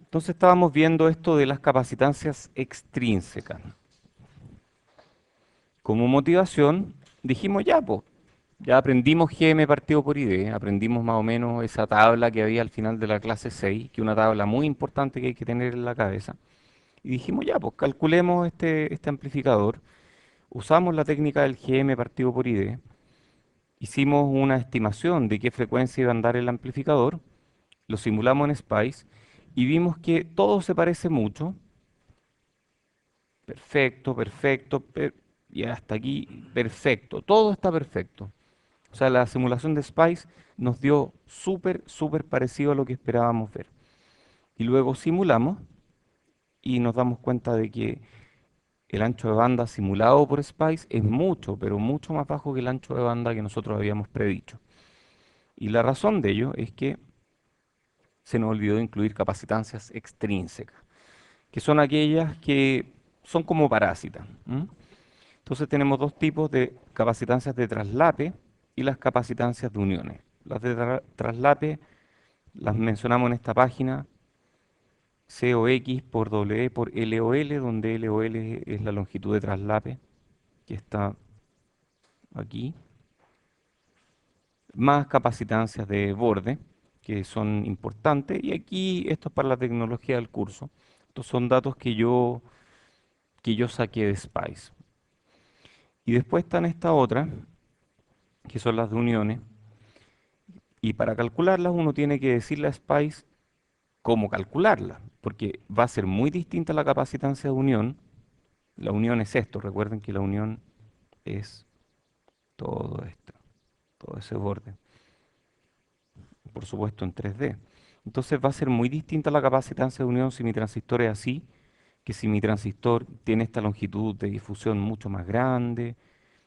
Entonces estábamos viendo esto de las capacitancias extrínsecas. Como motivación, dijimos ya, pues, ya aprendimos GM partido por ID, aprendimos más o menos esa tabla que había al final de la clase 6, que es una tabla muy importante que hay que tener en la cabeza. Y dijimos ya, pues calculemos este amplificador, usamos la técnica del GM partido por ID, hicimos una estimación de qué frecuencia iba a andar el amplificador, lo simulamos en Spice y vimos que todo se parece mucho. Perfecto, perfecto, y hasta aquí, perfecto. Todo está perfecto. O sea, la simulación de Spice nos dio súper, súper parecido a lo que esperábamos ver. Y luego simulamos y nos damos cuenta de que el ancho de banda simulado por Spice es mucho, pero mucho más bajo que el ancho de banda que nosotros habíamos predicho. Y la razón de ello es que se nos olvidó incluir capacitancias extrínsecas, que son aquellas que son como parásitas. Entonces tenemos dos tipos de capacitancias de traslape y las capacitancias de uniones. Las de traslape las mencionamos en esta página, COX por W por LOL, donde LOL es la longitud de traslape, que está aquí, más capacitancias de borde, que son importantes, y aquí esto es para la tecnología del curso. Estos son datos que yo saqué de Spice. Y después están esta otra, que son las de uniones, y para calcularlas uno tiene que decirle a Spice cómo calcularla, porque va a ser muy distinta la capacitancia de unión. La unión es esto, recuerden que la unión es todo esto, todo ese borde, por supuesto en 3D. Entonces va a ser muy distinta la capacitancia de unión si mi transistor es así, que si mi transistor tiene esta longitud de difusión mucho más grande.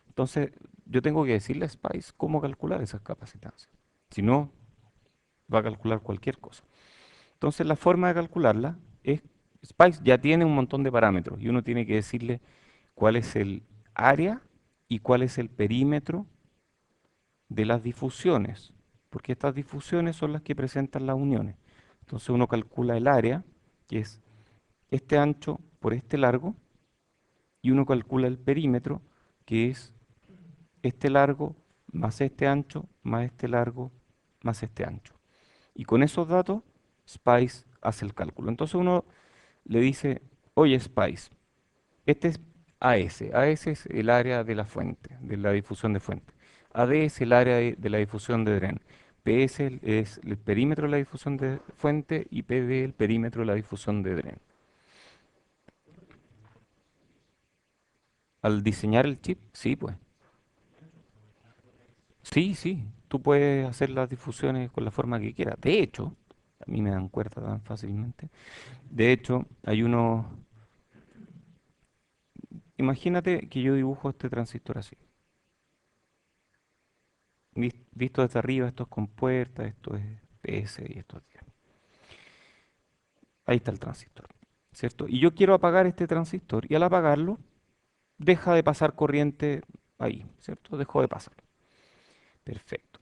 Entonces yo tengo que decirle a Spice cómo calcular esas capacitancias. Si no, va a calcular cualquier cosa. Entonces la forma de calcularla es, Spice ya tiene un montón de parámetros y uno tiene que decirle cuál es el área y cuál es el perímetro de las difusiones, porque estas difusiones son las que presentan las uniones. Entonces uno calcula el área, que es este ancho por este largo, y uno calcula el perímetro, que es este largo más este ancho, más este largo, más este ancho. Y con esos datos, Spice hace el cálculo. Entonces uno le dice, oye Spice, este es AS. AS es el área de la fuente, de la difusión de fuente. AD es el área de la difusión de DREN. PS es el perímetro de la difusión de fuente y PD el perímetro de la difusión de DREN. Al diseñar el chip, sí, pues. Sí, sí, tú puedes hacer las difusiones con la forma que quieras. De hecho, a mí me dan cuerda tan fácilmente. De hecho, hay unos. Imagínate que yo dibujo este transistor así. Visto desde arriba, esto es compuerta, esto es PS y esto es 10. Ahí está el transistor, ¿cierto? Y yo quiero apagar este transistor y al apagarlo, deja de pasar corriente ahí, ¿cierto? Dejó de pasar. Perfecto.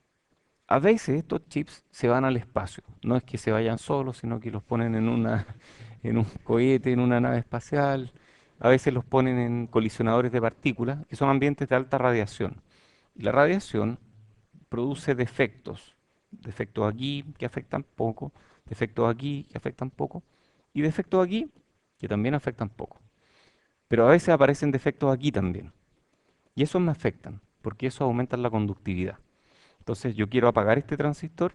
A veces estos chips se van al espacio. No es que se vayan solos, sino que los ponen en un cohete, en una nave espacial. A veces los ponen en colisionadores de partículas, que son ambientes de alta radiación. Y la radiación produce defectos. Defectos aquí que afectan poco, defectos aquí que afectan poco, y defectos aquí que también afectan poco. Pero a veces aparecen defectos aquí también. Y esos me afectan, porque eso aumenta la conductividad. Entonces yo quiero apagar este transistor,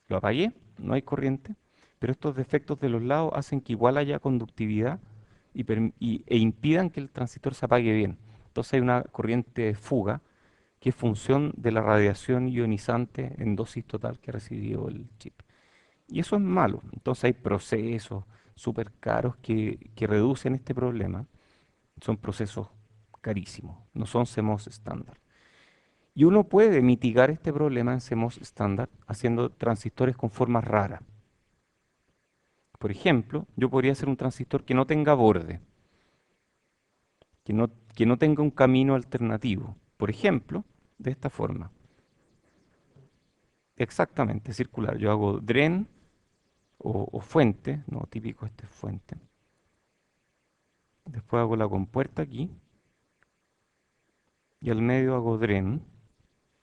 lo apagué, no hay corriente, pero estos defectos de los lados hacen que igual haya conductividad e impidan que el transistor se apague bien. Entonces hay una corriente de fuga que es función de la radiación ionizante en dosis total que ha recibido el chip. Y eso es malo. Entonces hay procesos súper caros que reducen este problema. Son procesos carísimos, no son CMOS estándar. Y uno puede mitigar este problema en CMOS estándar haciendo transistores con formas raras. Por ejemplo, yo podría hacer un transistor que no tenga borde, que no tenga un camino alternativo. Por ejemplo, de esta forma. Exactamente, circular. Yo hago DREN o fuente, no, típico este es fuente. Después hago la compuerta aquí y al medio hago drain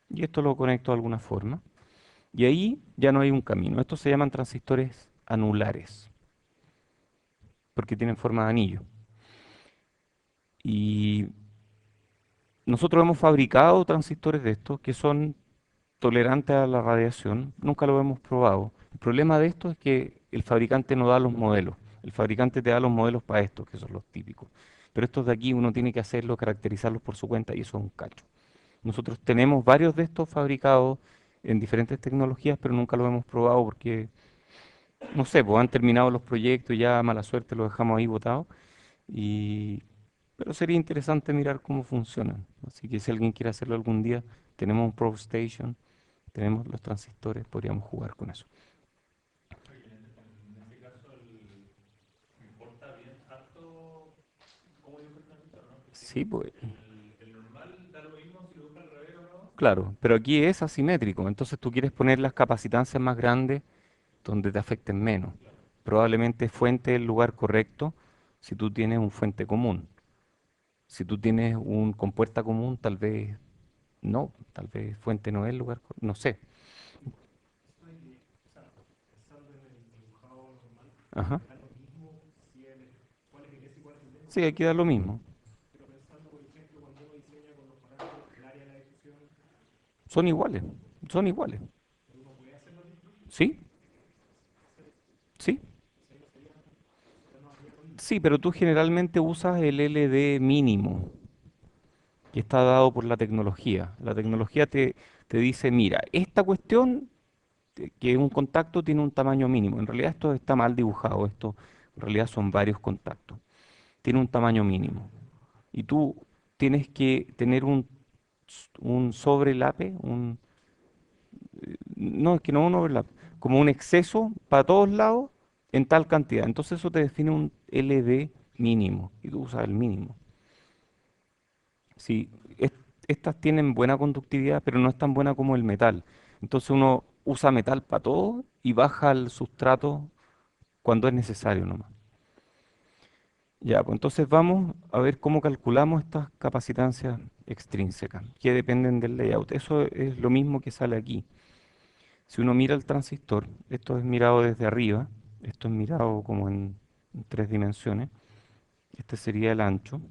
y esto lo conecto de alguna forma. Y ahí ya no hay un camino. Estos se llaman transistores anulares porque tienen forma de anillo. Y nosotros hemos fabricado transistores de estos que son tolerantes a la radiación. Nunca lo hemos probado. El problema de esto es que el fabricante no da los modelos. El fabricante te da los modelos para estos, que son los típicos. Pero estos de aquí uno tiene que hacerlo, caracterizarlos por su cuenta y eso es un cacho. Nosotros tenemos varios de estos fabricados en diferentes tecnologías, pero nunca los hemos probado porque, no sé, pues han terminado los proyectos y ya mala suerte los dejamos ahí botados. Y... Pero sería interesante mirar cómo funcionan. Así que si alguien quiere hacerlo algún día, tenemos un Probe Station, tenemos los transistores, podríamos jugar con eso. Sí, pues, claro, pero aquí es asimétrico, entonces tú quieres poner las capacitancias más grandes donde te afecten menos. Probablemente fuente es el lugar correcto si tú tienes un fuente común. Si tú tienes un compuerta común, tal vez no, tal vez fuente no es el lugar, no sé. Ajá. Sí, aquí da lo mismo. Son iguales, son iguales. ¿Sí? ¿Sí? Sí, pero tú generalmente usas el LD mínimo, que está dado por la tecnología. La tecnología te dice, mira, esta cuestión, que es un contacto, tiene un tamaño mínimo. En realidad esto está mal dibujado, esto en realidad son varios contactos. Tiene un tamaño mínimo. Y tú tienes que tener un sobrelape, no, es que no un overlap, como un exceso para todos lados en tal cantidad. Entonces eso te define un LD mínimo y tú usas el mínimo. Sí, estas tienen buena conductividad, pero no es tan buena como el metal. Entonces uno usa metal para todo y baja el sustrato cuando es necesario nomás. Ya, pues entonces vamos a ver cómo calculamos estas capacitancias extrínsecas, que dependen del layout. Eso es lo mismo que sale aquí. Si uno mira el transistor, esto es mirado desde arriba, esto es mirado como en tres dimensiones. Este sería el ancho,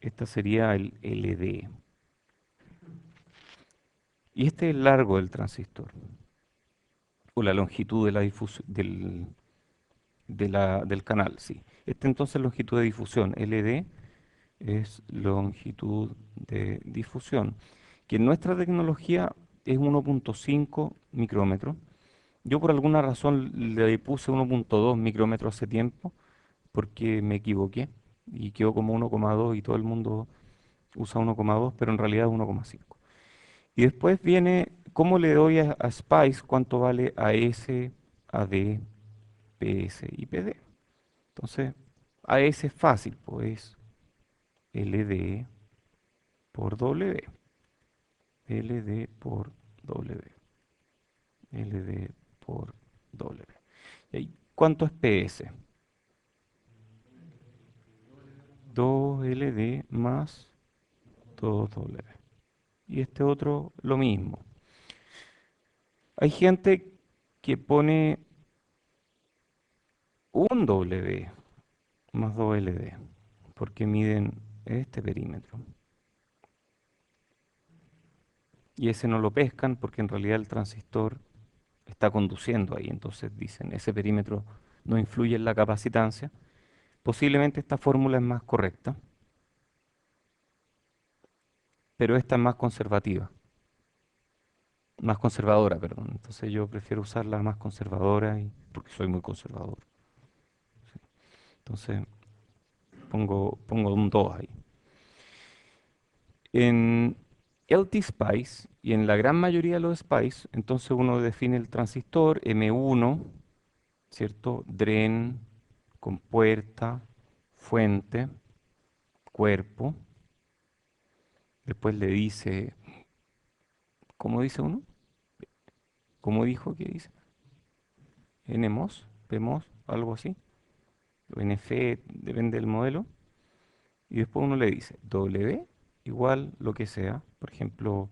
este sería el LD. Y este es el largo del transistor, o la longitud de la del canal, sí. Este entonces es longitud de difusión, LD es longitud de difusión, que en nuestra tecnología es 1.5 micrómetros. Yo por alguna razón le puse 1.2 micrómetros hace tiempo porque me equivoqué y quedó como 1,2 y todo el mundo usa 1,2, pero en realidad es 1,5. Y después viene cómo le doy a Spice cuánto vale AS, AD, PS y PD. Entonces, AS es fácil, pues LD por W, LD por W, LD por W. ¿Y ahí cuánto es PS? 2LD más 2W. Y este otro lo mismo. Hay gente que pone un W más 2LD porque miden este perímetro. Y ese no lo pescan porque en realidad el transistor está conduciendo ahí. Entonces dicen, ese perímetro no influye en la capacitancia. Posiblemente esta fórmula es más correcta, pero esta es más conservativa, más conservadora, perdón. Entonces yo prefiero usar la más conservadora porque soy muy conservador. Entonces pongo un 2 ahí. En LT Spice y en la gran mayoría de los Spice, entonces uno define el transistor M1, ¿cierto? Drain, compuerta, fuente, cuerpo. Después le dice, ¿cómo dice uno? ¿Cómo dijo que dice? NMOS, PMOS, algo así, o NF, depende del modelo, y después uno le dice W igual lo que sea, por ejemplo,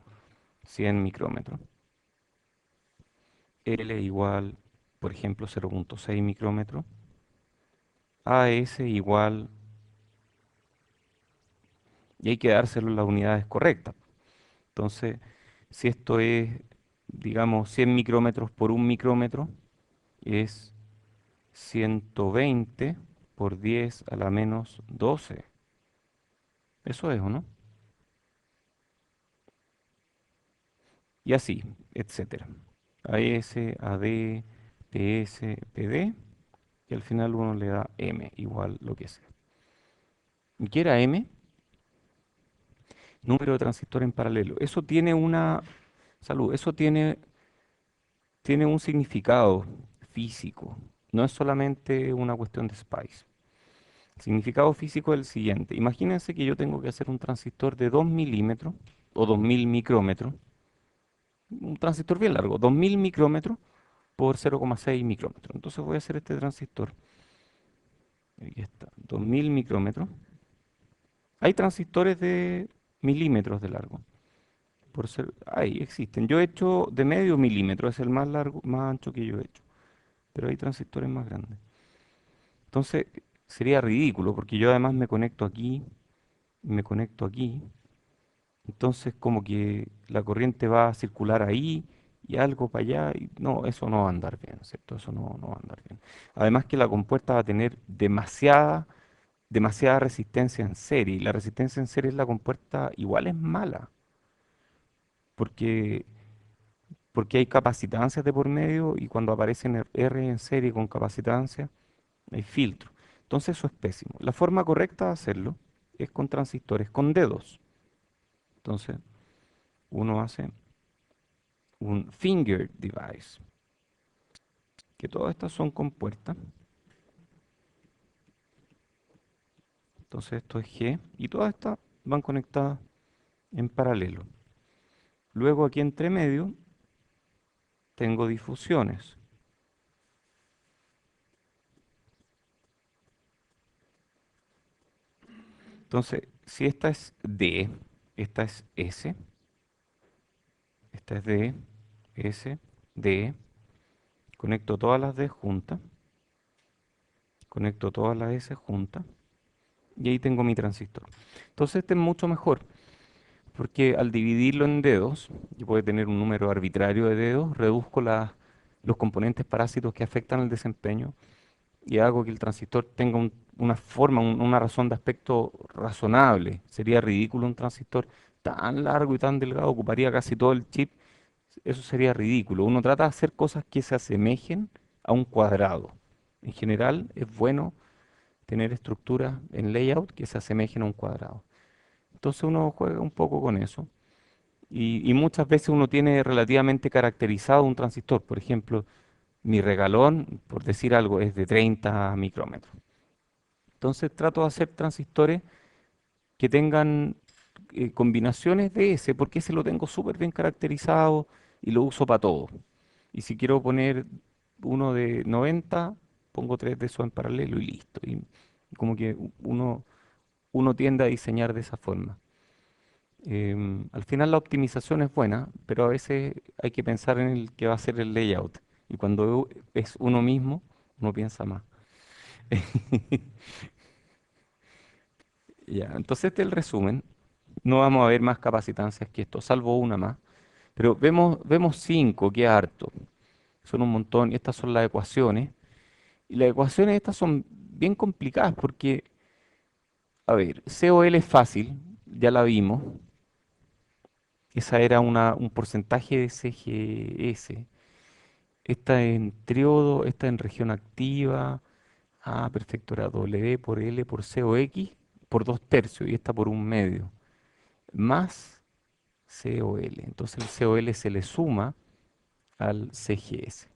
100 micrómetros, L igual, por ejemplo, 0,6 micrómetros, AS igual, y hay que dárselo las unidades correctas. Entonces, si esto es, digamos, 100 micrómetros por un micrómetro, es 120 por 10 a la menos 12. Eso es, ¿o no? Y así, etcétera. AS, AD, PS, PD, y al final uno le da M, igual lo que sea. ¿Y qué era M? Número de transistores en paralelo. Eso tiene una, salud, eso tiene un significado físico. No es solamente una cuestión de spice. El significado físico es el siguiente. Imagínense que yo tengo que hacer un transistor de 2 milímetros o 2000 micrómetros. Un transistor bien largo, 2000 micrómetros por 0,6 micrómetros. Entonces voy a hacer este transistor. Aquí está, 2000 micrómetros. Hay transistores de milímetros de largo. Ahí existen. Yo he hecho de medio milímetro, es el más largo, más ancho que yo he hecho. Pero hay transistores más grandes. Entonces sería ridículo porque yo además me conecto aquí, me conecto aquí. Entonces como que la corriente va a circular ahí y algo para allá. Y no, eso no va a andar bien, ¿cierto? Eso no va a andar bien. Además que la compuerta va a tener demasiada resistencia en serie. Y la resistencia en serie en la compuerta igual es mala. Porque, porque hay capacitancias de por medio y cuando aparecen R en serie con capacitancia, hay filtro. Entonces eso es pésimo. La forma correcta de hacerlo es con transistores, con dedos. Entonces uno hace un finger device, que todas estas son compuertas. Entonces esto es G y todas estas van conectadas en paralelo. Luego aquí entre medio tengo difusiones. Entonces, si esta es D, esta es S, esta es D, S, D, conecto todas las D juntas, conecto todas las S juntas y ahí tengo mi transistor. Entonces este es mucho mejor porque al dividirlo en dedos, yo puedo tener un número arbitrario de dedos, reduzco los componentes parásitos que afectan el desempeño y hago que el transistor tenga una forma, una razón de aspecto razonable. Sería ridículo un transistor tan largo y tan delgado, ocuparía casi todo el chip. Eso sería ridículo. Uno trata de hacer cosas que se asemejen a un cuadrado. En general, es bueno tener estructuras en layout que se asemejen a un cuadrado. Entonces uno juega un poco con eso. Y muchas veces uno tiene relativamente caracterizado un transistor. Por ejemplo, mi regalón, por decir algo, es de 30 micrómetros. Entonces trato de hacer transistores que tengan combinaciones de ese, porque ese lo tengo súper bien caracterizado y lo uso para todo. Y si quiero poner uno de 90, pongo tres de esos en paralelo y listo. Y como que uno tiende a diseñar de esa forma. Al final la optimización es buena, pero a veces hay que pensar en el que va a ser el layout. Y cuando es uno mismo, uno piensa más. Ya, entonces este es el resumen. No vamos a ver más capacitancias que esto, salvo una más. Pero vemos cinco, que es harto. Son un montón. Y estas son las ecuaciones. Y las ecuaciones estas son bien complicadas porque, a ver, COL es fácil, ya la vimos. Esa era un porcentaje de CGS. Esta en triodo, esta en región activa. Ah, perfecto, era W por L por COX por 2 tercios y esta por 1 medio. Más COL. Entonces el COL se le suma al CGS.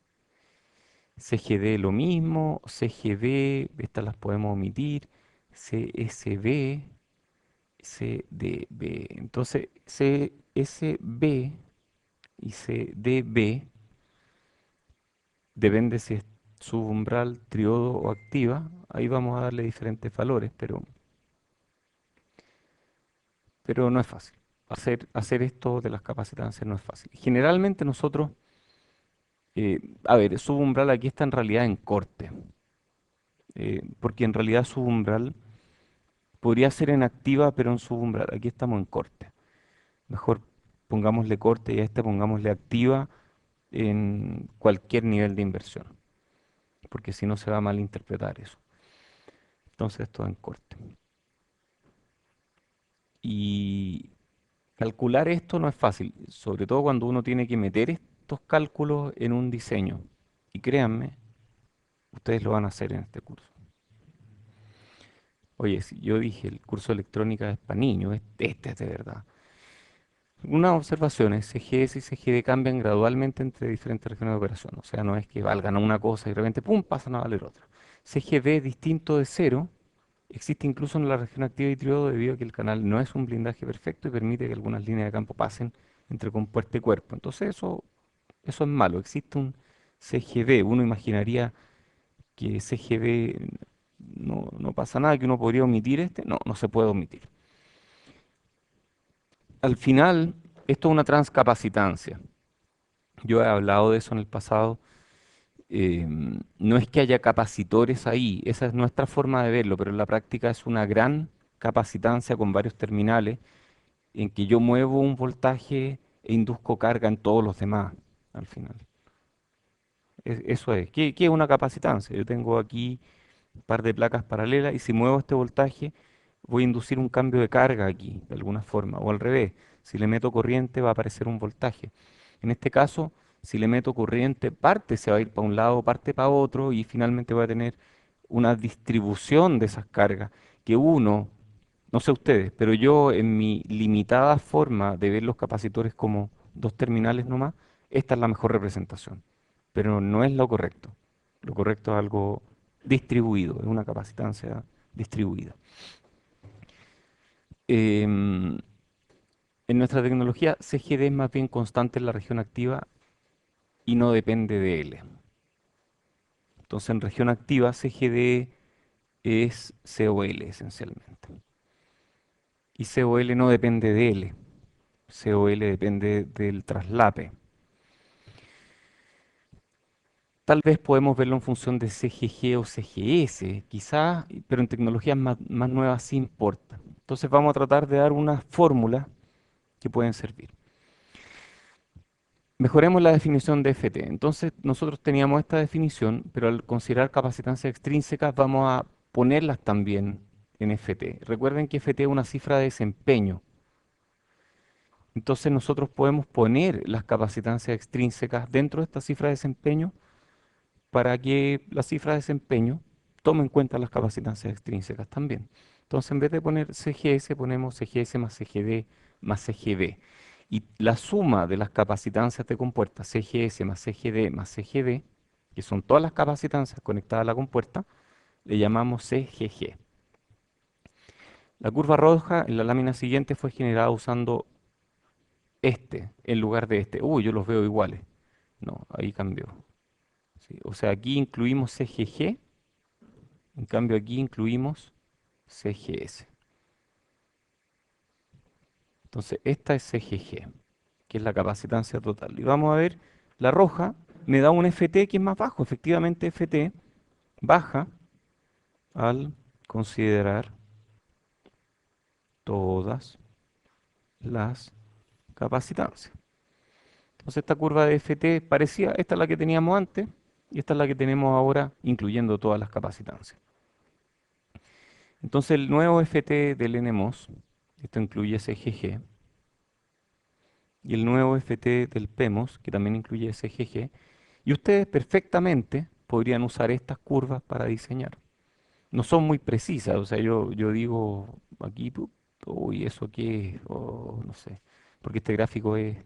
CGD lo mismo, CGB, estas las podemos omitir, CSB, CDB. Entonces CSB y CDB deben de ser. subumbral, triodo o activa. Ahí vamos a darle diferentes valores, pero no es fácil. Hacer esto de las capacitancias no es fácil. Generalmente nosotros, a ver, subumbral aquí está en realidad en corte, porque en realidad subumbral podría ser en activa, pero en subumbral. Aquí estamos en corte. Mejor pongámosle corte y a este pongámosle activa en cualquier nivel de inversión, porque si no se va a malinterpretar eso. Entonces esto en corte. Y calcular esto no es fácil, sobre todo cuando uno tiene que meter estos cálculos en un diseño. Y créanme, ustedes lo van a hacer en este curso. Oye, si yo dije el curso de electrónica es para niños, este es de verdad. Unas observaciones, CGS y CGD cambian gradualmente entre diferentes regiones de operación. O sea, no es que valgan a una cosa y de repente, ¡pum!, pasan a valer otra. CGB distinto de cero existe incluso en la región activa y triodo debido a que el canal no es un blindaje perfecto y permite que algunas líneas de campo pasen entre compuerta y cuerpo. Entonces eso es malo. Existe un CGB. Uno imaginaría que CGB no pasa nada, que uno podría omitir este. No, no se puede omitir. Al final, esto es una transcapacitancia. Yo he hablado de eso en el pasado. No es que haya capacitores ahí, esa es nuestra forma de verlo, pero en la práctica es una gran capacitancia con varios terminales en que yo muevo un voltaje e induzco carga en todos los demás al final. Eso es. ¿Qué es una capacitancia? Yo tengo aquí un par de placas paralelas y si muevo este voltaje voy a inducir un cambio de carga aquí, de alguna forma, o al revés. Si le meto corriente va a aparecer un voltaje. En este caso, si le meto corriente, parte se va a ir para un lado, parte para otro y finalmente voy a tener una distribución de esas cargas que uno, no sé ustedes, pero yo en mi limitada forma de ver los capacitores como dos terminales nomás, esta es la mejor representación, pero no es lo correcto. Lo correcto es algo distribuido, es una capacitancia distribuida. Em, en nuestra tecnología, CGD es más bien constante en la región activa y no depende de L. Entonces, en región activa, CGD es COL esencialmente. Y COL no depende de L. COL depende del traslape. Tal vez podemos verlo en función de CGG o CGS, quizás, pero en tecnologías más nuevas sí importa. Entonces vamos a tratar de dar unas fórmulas que pueden servir. Mejoremos la definición de FT. Entonces nosotros teníamos esta definición, pero al considerar capacitancias extrínsecas vamos a ponerlas también en FT. Recuerden que FT es una cifra de desempeño. Entonces nosotros podemos poner las capacitancias extrínsecas dentro de esta cifra de desempeño para que la cifra de desempeño tome en cuenta las capacitancias extrínsecas también. Entonces, en vez de poner CGS, ponemos CGS más CGD más CGB. Y la suma de las capacitancias de compuerta, CGS más CGD más CGB, que son todas las capacitancias conectadas a la compuerta, le llamamos CGG. La curva roja en la lámina siguiente fue generada usando este en lugar de este. Uy, yo los veo iguales. No, ahí cambió. Sí, o sea, aquí incluimos CGG. En cambio, aquí incluimos CGS. Entonces, esta es CGG, que es la capacitancia total. Y vamos a ver, la roja me da un FT que es más bajo. Efectivamente, FT baja al considerar todas las capacitancias. Entonces, esta curva de FT parecía, esta es la que teníamos antes y esta es la que tenemos ahora, incluyendo todas las capacitancias. Entonces, el nuevo FT del NMOS, esto incluye CGG, y el nuevo FT del PEMOS, que también incluye SGG, y ustedes perfectamente podrían usar estas curvas para diseñar. No son muy precisas, o sea, yo digo aquí, uy, ¿eso qué es? O no sé, porque este gráfico es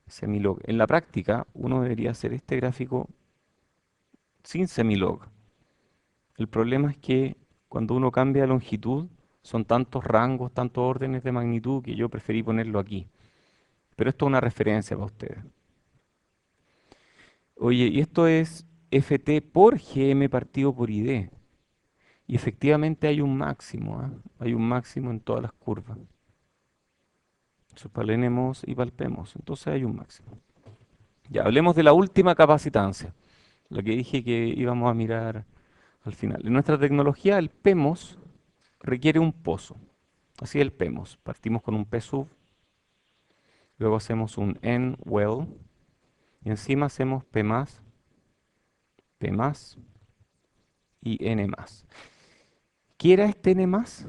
semilog. En la práctica, uno debería hacer este gráfico sin semilog. El problema es que cuando uno cambia longitud, son tantos rangos, tantos órdenes de magnitud que yo preferí ponerlo aquí. Pero esto es una referencia para ustedes. Oye, y esto es Ft por Gm partido por Id. Y efectivamente hay un máximo, ¿ah? Hay un máximo en todas las curvas. Eso es para el NMOS y para el PMOS. Entonces hay un máximo. Ya, hablemos de la última capacitancia, la que dije que íbamos a mirar al final. En nuestra tecnología, el PMOS requiere un pozo. Así es el PMOS. Partimos con un P sub, luego hacemos un N well, y encima hacemos P más, P más y N más. ¿Qué era este N más?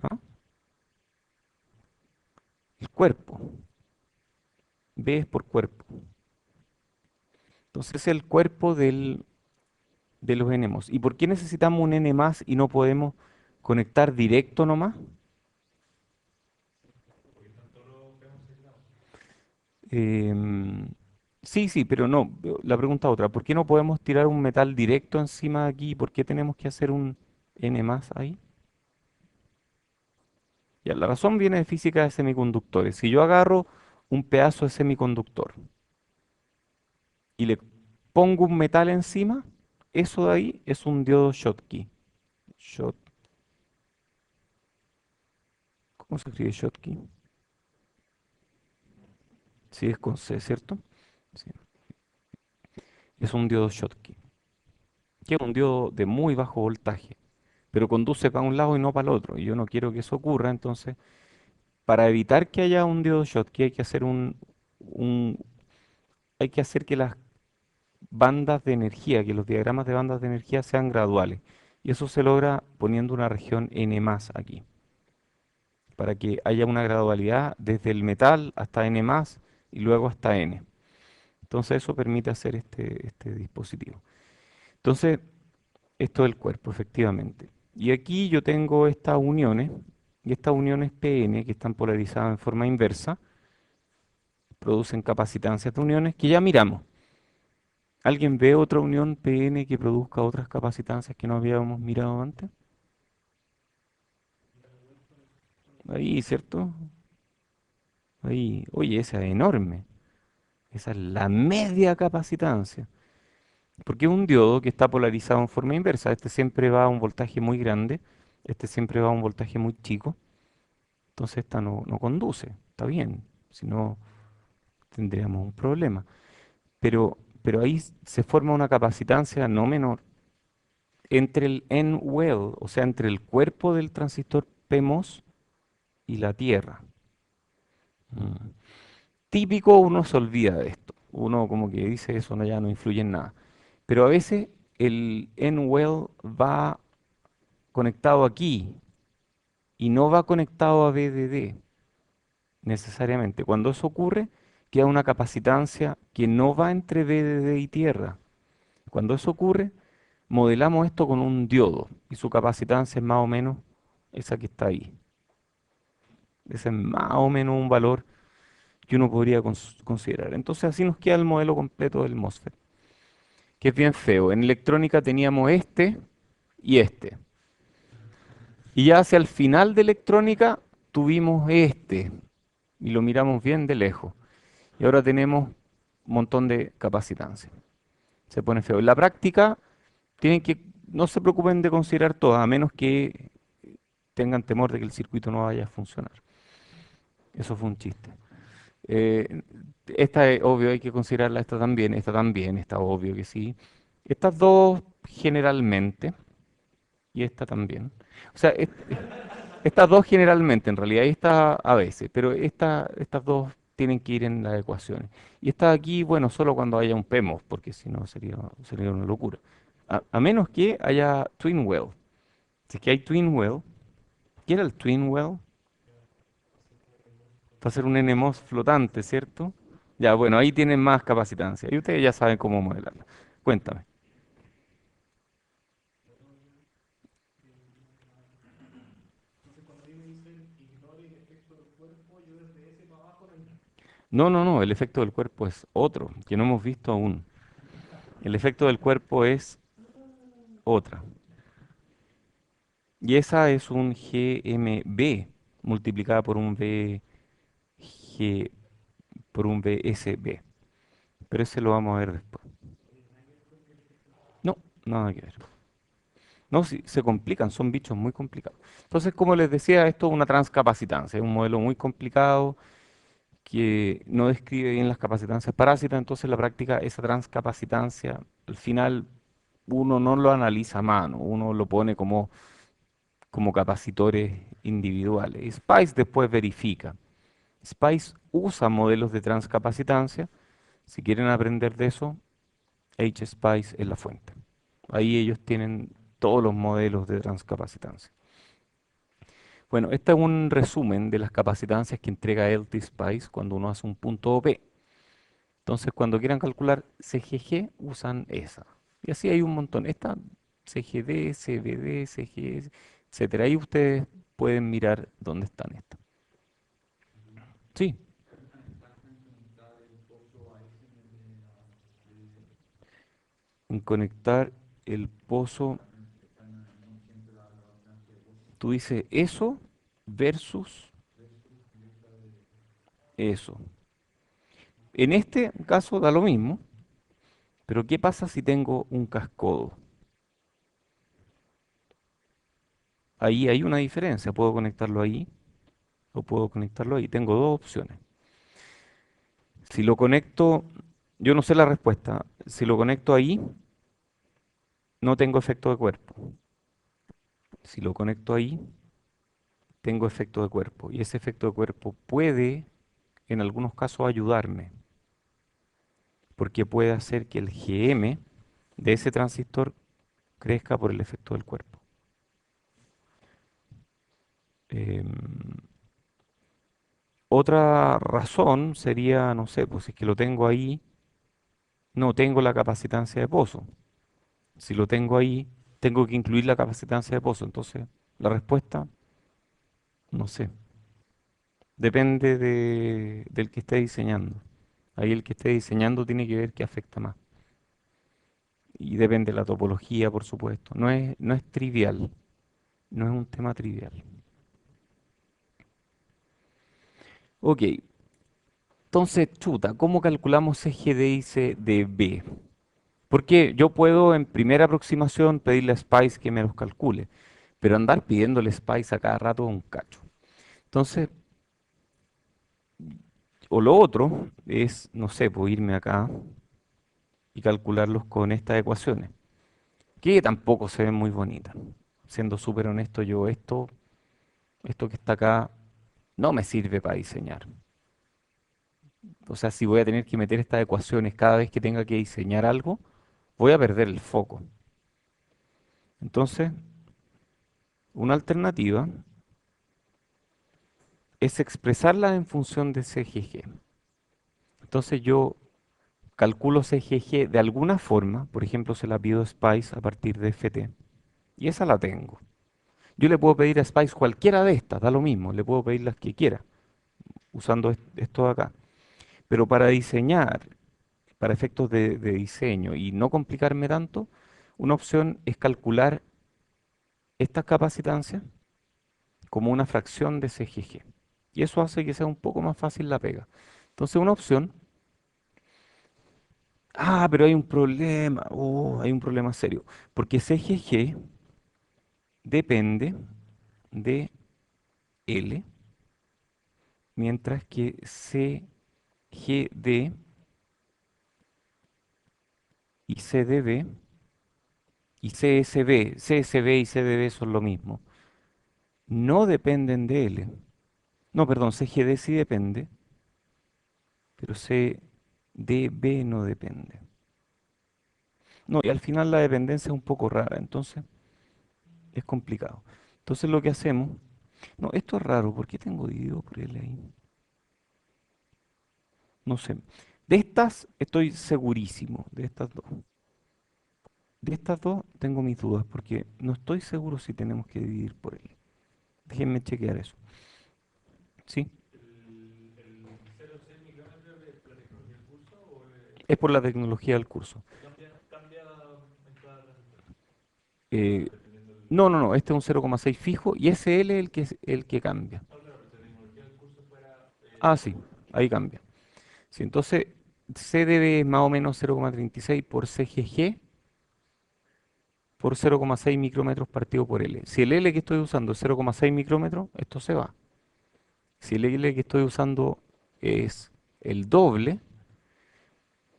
¿Ah? El cuerpo. B es por cuerpo. Entonces es el cuerpo de los N MOS. ¿Y por qué necesitamos un N más y no podemos conectar directo nomás? Em, sí, sí, pero no. La pregunta otra. ¿Por qué no podemos tirar un metal directo encima de aquí? ¿Por qué tenemos que hacer un N más ahí? Ya, la razón viene de física de semiconductores. Si yo agarro un pedazo de semiconductor y le pongo un metal encima, eso de ahí es un diodo Schottky. Schott- ¿Cómo se escribe Schottky? Sí, es con C, ¿cierto? Sí. Es un diodo Schottky, que es un diodo de muy bajo voltaje, pero conduce para un lado y no para el otro. Y yo no quiero que eso ocurra, entonces, para evitar que haya un diodo Schottky hay que hacer un- hay que hacer que las bandas de energía, que los diagramas de bandas de energía sean graduales. Y eso se logra poniendo una región N más aquí, para que haya una gradualidad desde el metal hasta N más y luego hasta N. Entonces eso permite hacer este dispositivo. Entonces, esto del cuerpo, efectivamente. Y aquí yo tengo estas uniones, y estas uniones PN que están polarizadas en forma inversa, producen capacitancias de uniones que ya miramos. ¿Alguien ve otra unión PN que produzca otras capacitancias que no habíamos mirado antes? Ahí, ¿cierto? Ahí, oye, esa es enorme. Esa es la media capacitancia. Porque es un diodo que está polarizado en forma inversa. Este siempre va a un voltaje muy grande, este siempre va a un voltaje muy chico. Entonces esta no conduce. Está bien. Si no, tendríamos un problema. Pero ahí se forma una capacitancia no menor entre el N-well, o sea, entre el cuerpo del transistor PMOS y la Tierra. Mm. Típico, uno se olvida de esto. Uno como que dice eso no, ya no influye en nada. Pero a veces el N-well va conectado aquí y no va conectado a VDD necesariamente. Cuando eso ocurre, queda una capacitancia que no va entre VDD y Tierra. Cuando eso ocurre, modelamos esto con un diodo y su capacitancia es más o menos esa que está ahí. Ese es más o menos un valor que uno podría considerar. Entonces así nos queda el modelo completo del MOSFET, que es bien feo. En electrónica teníamos este y este. Y ya hacia el final de electrónica tuvimos este y lo miramos bien de lejos. Y ahora tenemos un montón de capacitancia. Se pone feo. En la práctica tienen que, no se preocupen de considerar todas, a menos que tengan temor de que el circuito no vaya a funcionar. Eso fue un chiste. Eh, esta es obvio, hay que considerarla, esta también, está obvio que sí. Estas dos generalmente, y esta también. O sea, estas dos generalmente, en realidad, y esta a veces, pero estas dos tienen que ir en las ecuaciones. Y esta aquí, bueno, solo cuando haya un PEMOS, porque si no sería una locura. A menos que haya twin well. Si es que hay twin well, ¿qué era el twin well? Para hacer un NMOS flotante, ¿cierto? Ya, bueno, ahí tienen más capacitancia. Y ustedes ya saben cómo modelarla. Cuéntame. No, no, no, el efecto del cuerpo es otro, que no hemos visto aún. El efecto del cuerpo es otra. Y esa es un GMB multiplicada por un VG, por un VSB. pero ese lo vamos a ver después. No, nada que ver. No, sí, se complican, son bichos muy complicados. Entonces, como les decía, esto es una transcapacitancia, es un modelo muy complicado que no describe bien las capacitancias parásitas, entonces en la práctica esa transcapacitancia, al final uno no lo analiza a mano, uno lo pone como capacitores individuales. Y SPICE después verifica. SPICE usa modelos de transcapacitancia. Si quieren aprender de eso, HSPICE es la fuente. Ahí ellos tienen todos los modelos de transcapacitancia. Bueno, este es un resumen de las capacitancias que entrega LT-SPICE cuando uno hace un punto OP. Entonces, cuando quieran calcular CGG, usan esa. Y así hay un montón. Esta CGD, CBD, CG, etcétera. Ahí ustedes pueden mirar dónde están estas. Sí, en conectar el pozo, tú dices eso versus eso. En este caso da lo mismo, pero ¿qué pasa si tengo un cascodo? Ahí hay una diferencia. Puedo conectarlo ahí o puedo conectarlo ahí. Tengo dos opciones. Si lo conecto, yo no sé la respuesta. Si lo conecto ahí, no tengo efecto de cuerpo. Si lo conecto ahí, tengo efecto de cuerpo. Y ese efecto de cuerpo puede, en algunos casos, ayudarme, porque puede hacer que el GM de ese transistor crezca por el efecto del cuerpo. Em, Otra razón sería, no sé, pues si es que lo tengo ahí, no tengo la capacitancia de pozo. Si lo tengo ahí, tengo que incluir la capacitancia de pozo. Entonces, la respuesta, no sé. Depende del que esté diseñando. Ahí el que esté diseñando tiene que ver qué afecta más. Y depende de la topología, por supuesto. No es trivial, no es un tema trivial. Ok, entonces, chuta, ¿cómo calculamos CGD y CDB? Porque yo puedo en primera aproximación pedirle a Spice que me los calcule, pero andar pidiéndole Spice a cada rato es un cacho. Entonces, o lo otro es, no sé, puedo irme acá y calcularlos con estas ecuaciones, que tampoco se ven muy bonitas. Siendo súper honesto, yo esto que está acá no me sirve para diseñar. O sea, si voy a tener que meter estas ecuaciones cada vez que tenga que diseñar algo, voy a perder el foco. Entonces, una alternativa es expresarla en función de CGG. Entonces yo calculo CGG de alguna forma, por ejemplo, se la pido a Spice a partir de FT, y esa la tengo. Yo le puedo pedir a Spice cualquiera de estas, da lo mismo, le puedo pedir las que quiera, usando esto de acá. Pero para diseñar, para efectos de diseño y no complicarme tanto, una opción es calcular estas capacitancias como una fracción de CGG. Y eso hace que sea un poco más fácil la pega. Entonces, una opción, pero hay un problema, hay un problema serio, porque CGG depende de L, mientras que CGD y CDB y CSB y CDB son lo mismo, no dependen de L. No, perdón, CGD sí depende, pero CDB no depende. No, y al final la dependencia es un poco rara, entonces es complicado. Entonces lo que hacemos, no, esto es raro, ¿por qué tengo dividido por L ahí? No sé. De estas estoy segurísimo, de estas dos. De estas dos tengo mis dudas porque no estoy seguro si tenemos que dividir por L. Déjenme chequear eso. ¿Sí? Es por la tecnología del curso. Eh, no, no, no, este es un 0,6 fijo y ese L es el que cambia. Ah, sí, ahí cambia. Sí, entonces, CdB es más o menos 0,36 por CGG por 0,6 micrómetros partido por L. Si el L que estoy usando es 0,6 micrómetros, esto se va. Si el L que estoy usando es el doble,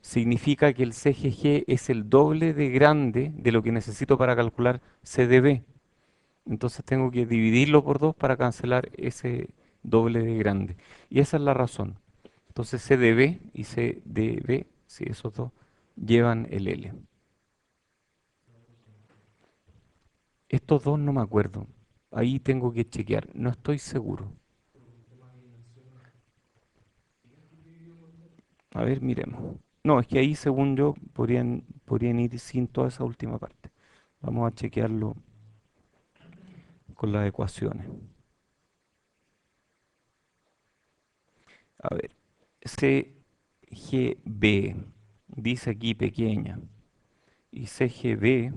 significa que el CGG es el doble de grande de lo que necesito para calcular CdB. Entonces tengo que dividirlo por 2 para cancelar ese doble de grande. Y esa es la razón. Entonces CdB y CdB, si esos dos llevan el L. Estos dos no me acuerdo. Ahí tengo que chequear. No estoy seguro. A ver, miremos. No, es que ahí, según yo, podrían ir sin toda esa última parte. Vamos a chequearlo con las ecuaciones. A ver, CGB, dice aquí pequeña, y CGB,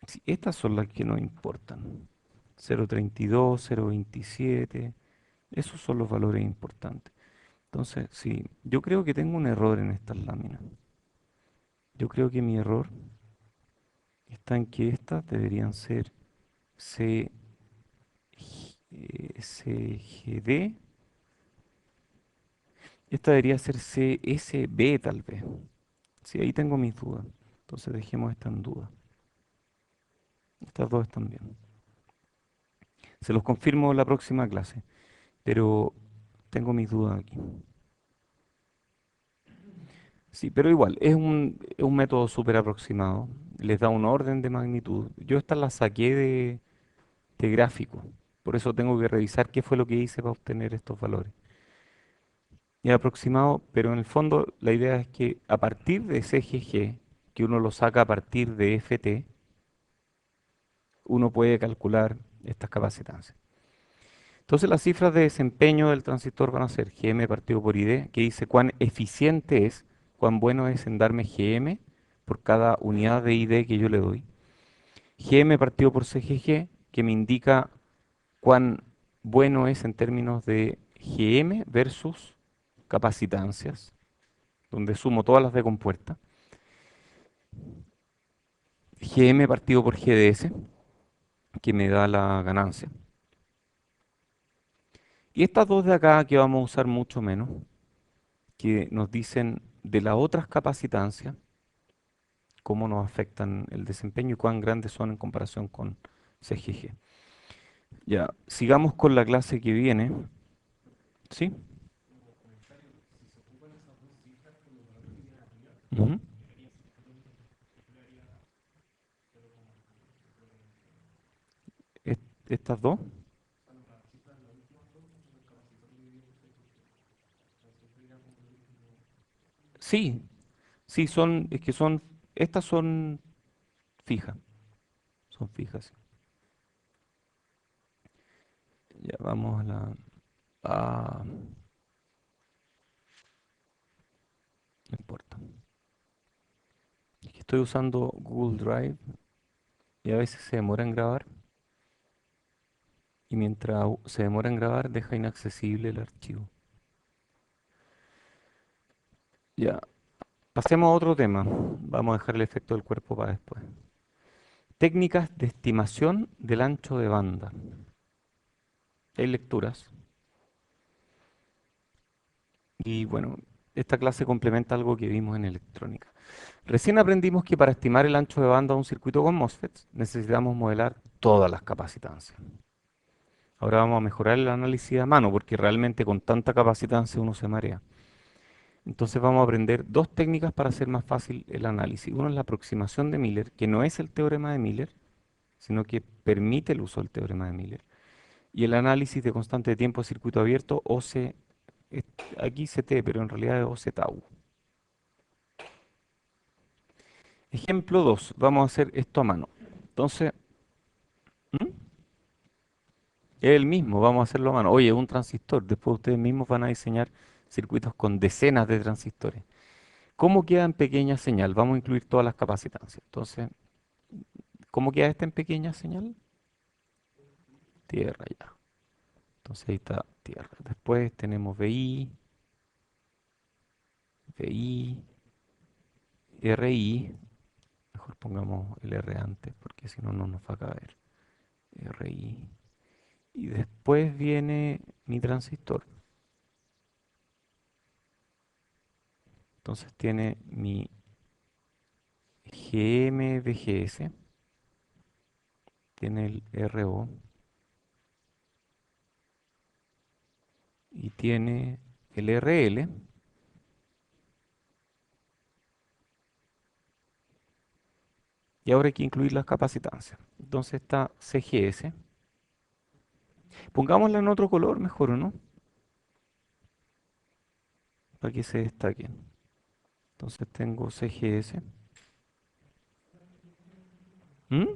sí, estas son las que nos importan. 0,32, 0,27, esos son los valores importantes. Entonces, sí, yo creo que tengo un error en estas láminas. Yo creo que mi error está en que estas deberían ser C, CGD. Esta debería ser CSB tal vez. Sí, ahí tengo mis dudas. Entonces dejemos esta en duda. Estas dos están bien. Se los confirmo en la próxima clase, pero tengo mis dudas aquí. Sí, pero igual, es un método súper aproximado. Les da un orden de magnitud. Yo estas las saqué de gráfico. Por eso tengo que revisar qué fue lo que hice para obtener estos valores. Y aproximado, pero en el fondo la idea es que a partir de CGG, que uno lo saca a partir de FT, uno puede calcular estas capacitancias. Entonces las cifras de desempeño del transistor van a ser Gm partido por Id, que dice cuán eficiente es, cuán bueno es en darme Gm por cada unidad de Id que yo le doy. Gm partido por CGG, que me indica cuán bueno es en términos de Gm versus capacitancias, donde sumo todas las de compuerta. Gm partido por GDS, que me da la ganancia. Y estas dos de acá que vamos a usar mucho menos, que nos dicen de las otras capacitancias, cómo nos afectan el desempeño y cuán grandes son en comparación con CGG. Ya, sigamos con la clase que viene. ¿Sí? Ujú. Estas dos. Sí, sí, es que estas son fijas, son fijas. Sí. Ya vamos a no importa. Es que estoy usando Google Drive y a veces se demora en grabar. Y mientras se demora en grabar, deja inaccesible el archivo. Ya, pasemos a otro tema. Vamos a dejar el efecto del cuerpo para después. Técnicas de estimación del ancho de banda. Hay lecturas. Y bueno, esta clase complementa algo que vimos en electrónica. Recién aprendimos que para estimar el ancho de banda de un circuito con MOSFETs necesitamos modelar todas las capacitancias. Ahora vamos a mejorar el análisis a mano porque realmente con tanta capacitancia uno se marea. Entonces vamos a aprender dos técnicas para hacer más fácil el análisis. Una es la aproximación de Miller, que no es el teorema de Miller, sino que permite el uso del teorema de Miller. Y el análisis de constante de tiempo de circuito abierto, es- aquí CT, pero en realidad es OC tau. Ejemplo 2, vamos a hacer esto a mano. Entonces, ¿Mm? Es el mismo, vamos a hacerlo a mano. Oye, es un transistor, después ustedes mismos van a diseñar circuitos con decenas de transistores. ¿Cómo queda en pequeña señal? Vamos a incluir todas las capacitancias. Entonces, ¿cómo queda esta en pequeña señal? Tierra ya. Entonces ahí está tierra. Después tenemos BI, I, RI, mejor pongamos el R antes porque si no, no nos va a caber. RI. Y después viene mi transistor. Entonces tiene mi GM-VGS, tiene el RO y tiene el RL. Y ahora hay que incluir las capacitancias. Entonces está CGS. Pongámosla en otro color mejor, ¿o no? Para que se destaquen. Entonces tengo CGS. ¿Mm?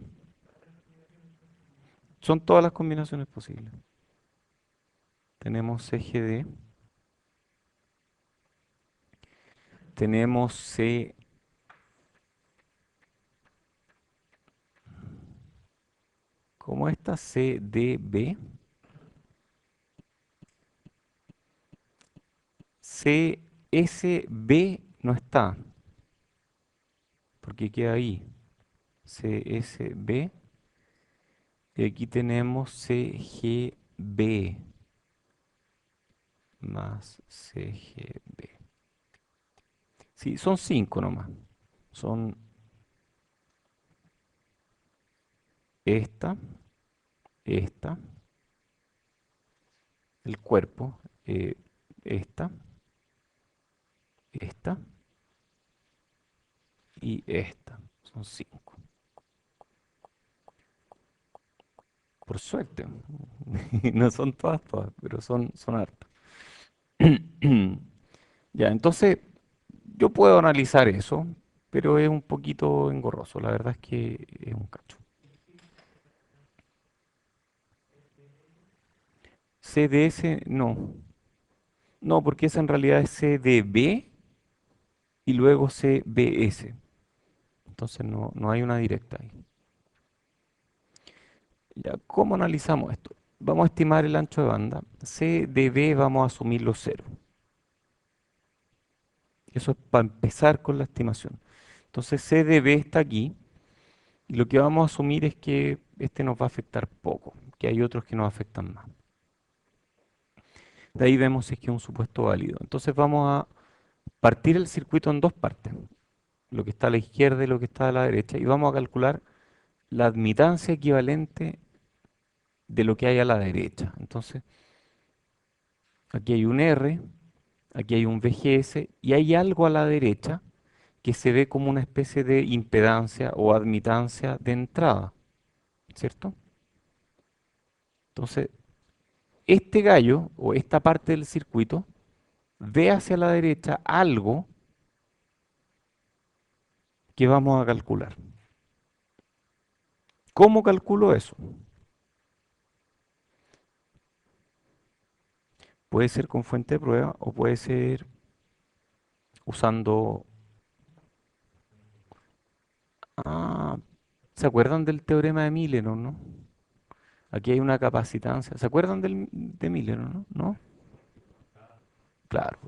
Son todas las combinaciones posibles. Tenemos CGD. Tenemos ¿cómo está? CDB. CSB no está, porque queda ahí. CSB. Y aquí tenemos CGB más CGB. Sí, son cinco nomás. Son esta, esta, el cuerpo, esta, esta y esta. Son cinco. Por suerte. No son todas, pero son hartas. Ya, entonces yo puedo analizar eso, pero es un poquito engorroso. La verdad es que es un cacho. CDS no. No, porque esa en realidad es CDB y luego CBS. Entonces no hay una directa ahí. Ya, ¿cómo analizamos esto? Vamos a estimar el ancho de banda. CDB vamos a asumirlo cero. Eso es para empezar con la estimación. Entonces CDB está aquí y lo que vamos a asumir es que este nos va a afectar poco, que hay otros que nos afectan más. De ahí vemos si es que es un supuesto válido. Entonces vamos a partir el circuito en dos partes, lo que está a la izquierda y lo que está a la derecha, y vamos a calcular la admitancia equivalente de lo que hay a la derecha. Entonces, aquí hay un R, aquí hay un VGS y hay algo a la derecha que se ve como una especie de impedancia o admitancia de entrada, ¿cierto? Entonces, este gallo o esta parte del circuito ve hacia la derecha algo que vamos a calcular. ¿Cómo calculo eso? Puede ser con fuente de prueba o puede ser usando... Ah, ¿se acuerdan del teorema de Miller o no? Aquí hay una capacitancia. ¿Se acuerdan de Miller o no? ¿No? Claro,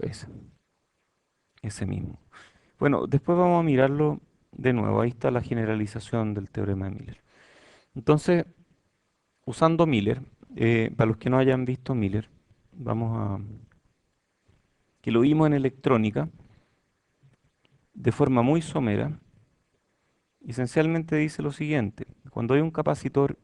ese mismo. Bueno, después vamos a mirarlo de nuevo. Ahí está la generalización del teorema de Miller. Entonces, usando Miller, para los que no hayan visto Miller, vamos a... que lo vimos en electrónica de forma muy somera. Esencialmente dice lo siguiente. Cuando hay un capacitor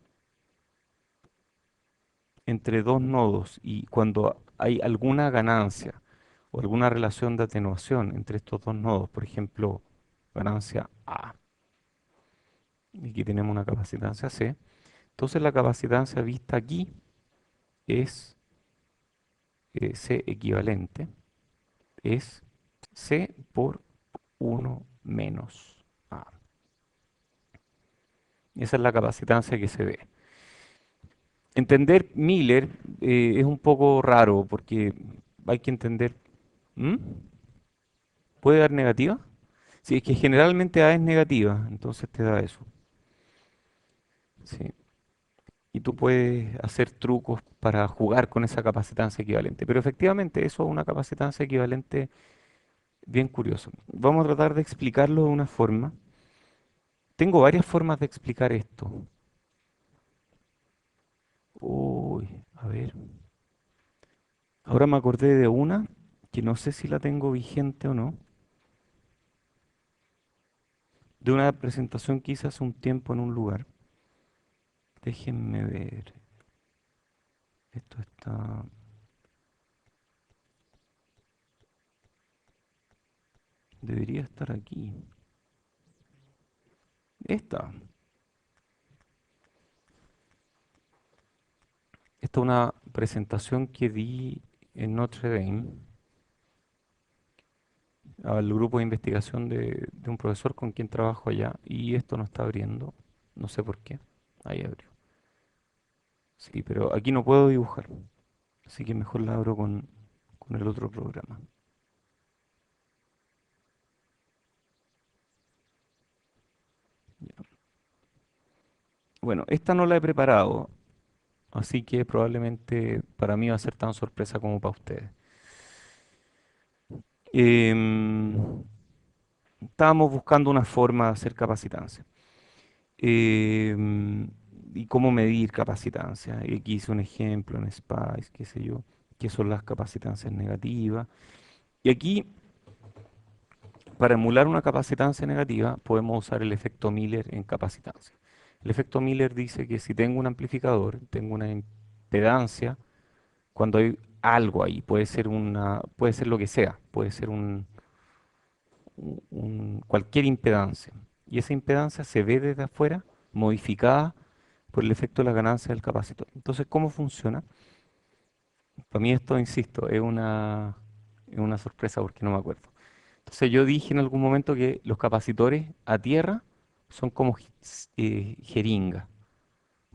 entre dos nodos y cuando hay alguna ganancia o alguna relación de atenuación entre estos dos nodos, por ejemplo, ganancia A, y aquí tenemos una capacitancia C, entonces la capacitancia vista aquí es C equivalente, es C por uno menos A. Esa es la capacitancia que se ve. Entender Miller es un poco raro porque hay que entender... ¿Mm? ¿Puede dar negativa? Sí, es que generalmente A es negativa, entonces te da eso. Sí. Y tú puedes hacer trucos para jugar con esa capacitancia equivalente. Pero efectivamente eso es una capacitancia equivalente Bien curioso. Vamos a tratar de explicarlo de una forma. Tengo varias formas de explicar esto. Uy, a ver. Ahora me acordé de una que no sé si la tengo vigente o no. De una presentación que hice hace un tiempo en un lugar. Déjenme ver. Esto está... Debería estar aquí. Esta. Esta es una presentación que di en Notre Dame al grupo de investigación de un profesor con quien trabajo allá y esto no está abriendo. No sé por qué. Ahí abrió. Sí, pero aquí no puedo dibujar. Así que mejor la abro con el otro programa. Ya. Bueno, esta no la he preparado, así que probablemente para mí va a ser tan sorpresa como para ustedes. Em, Estábamos buscando una forma de hacer capacitancia. Em, y cómo medir capacitancia. Y aquí hice un ejemplo en Spice, qué sé yo, qué son las capacitancias negativas. Y aquí, para emular una capacitancia negativa, podemos usar el efecto Miller en capacitancia. El efecto Miller dice que si tengo un amplificador, tengo una impedancia, cuando hay algo ahí, puede ser lo que sea, puede ser cualquier impedancia. Y esa impedancia se ve desde afuera, modificada por el efecto de la ganancia del capacitor. Entonces, ¿cómo funciona? Para mí esto, insisto, es una sorpresa porque no me acuerdo. Entonces yo dije en algún momento que los capacitores a tierra son como jeringa,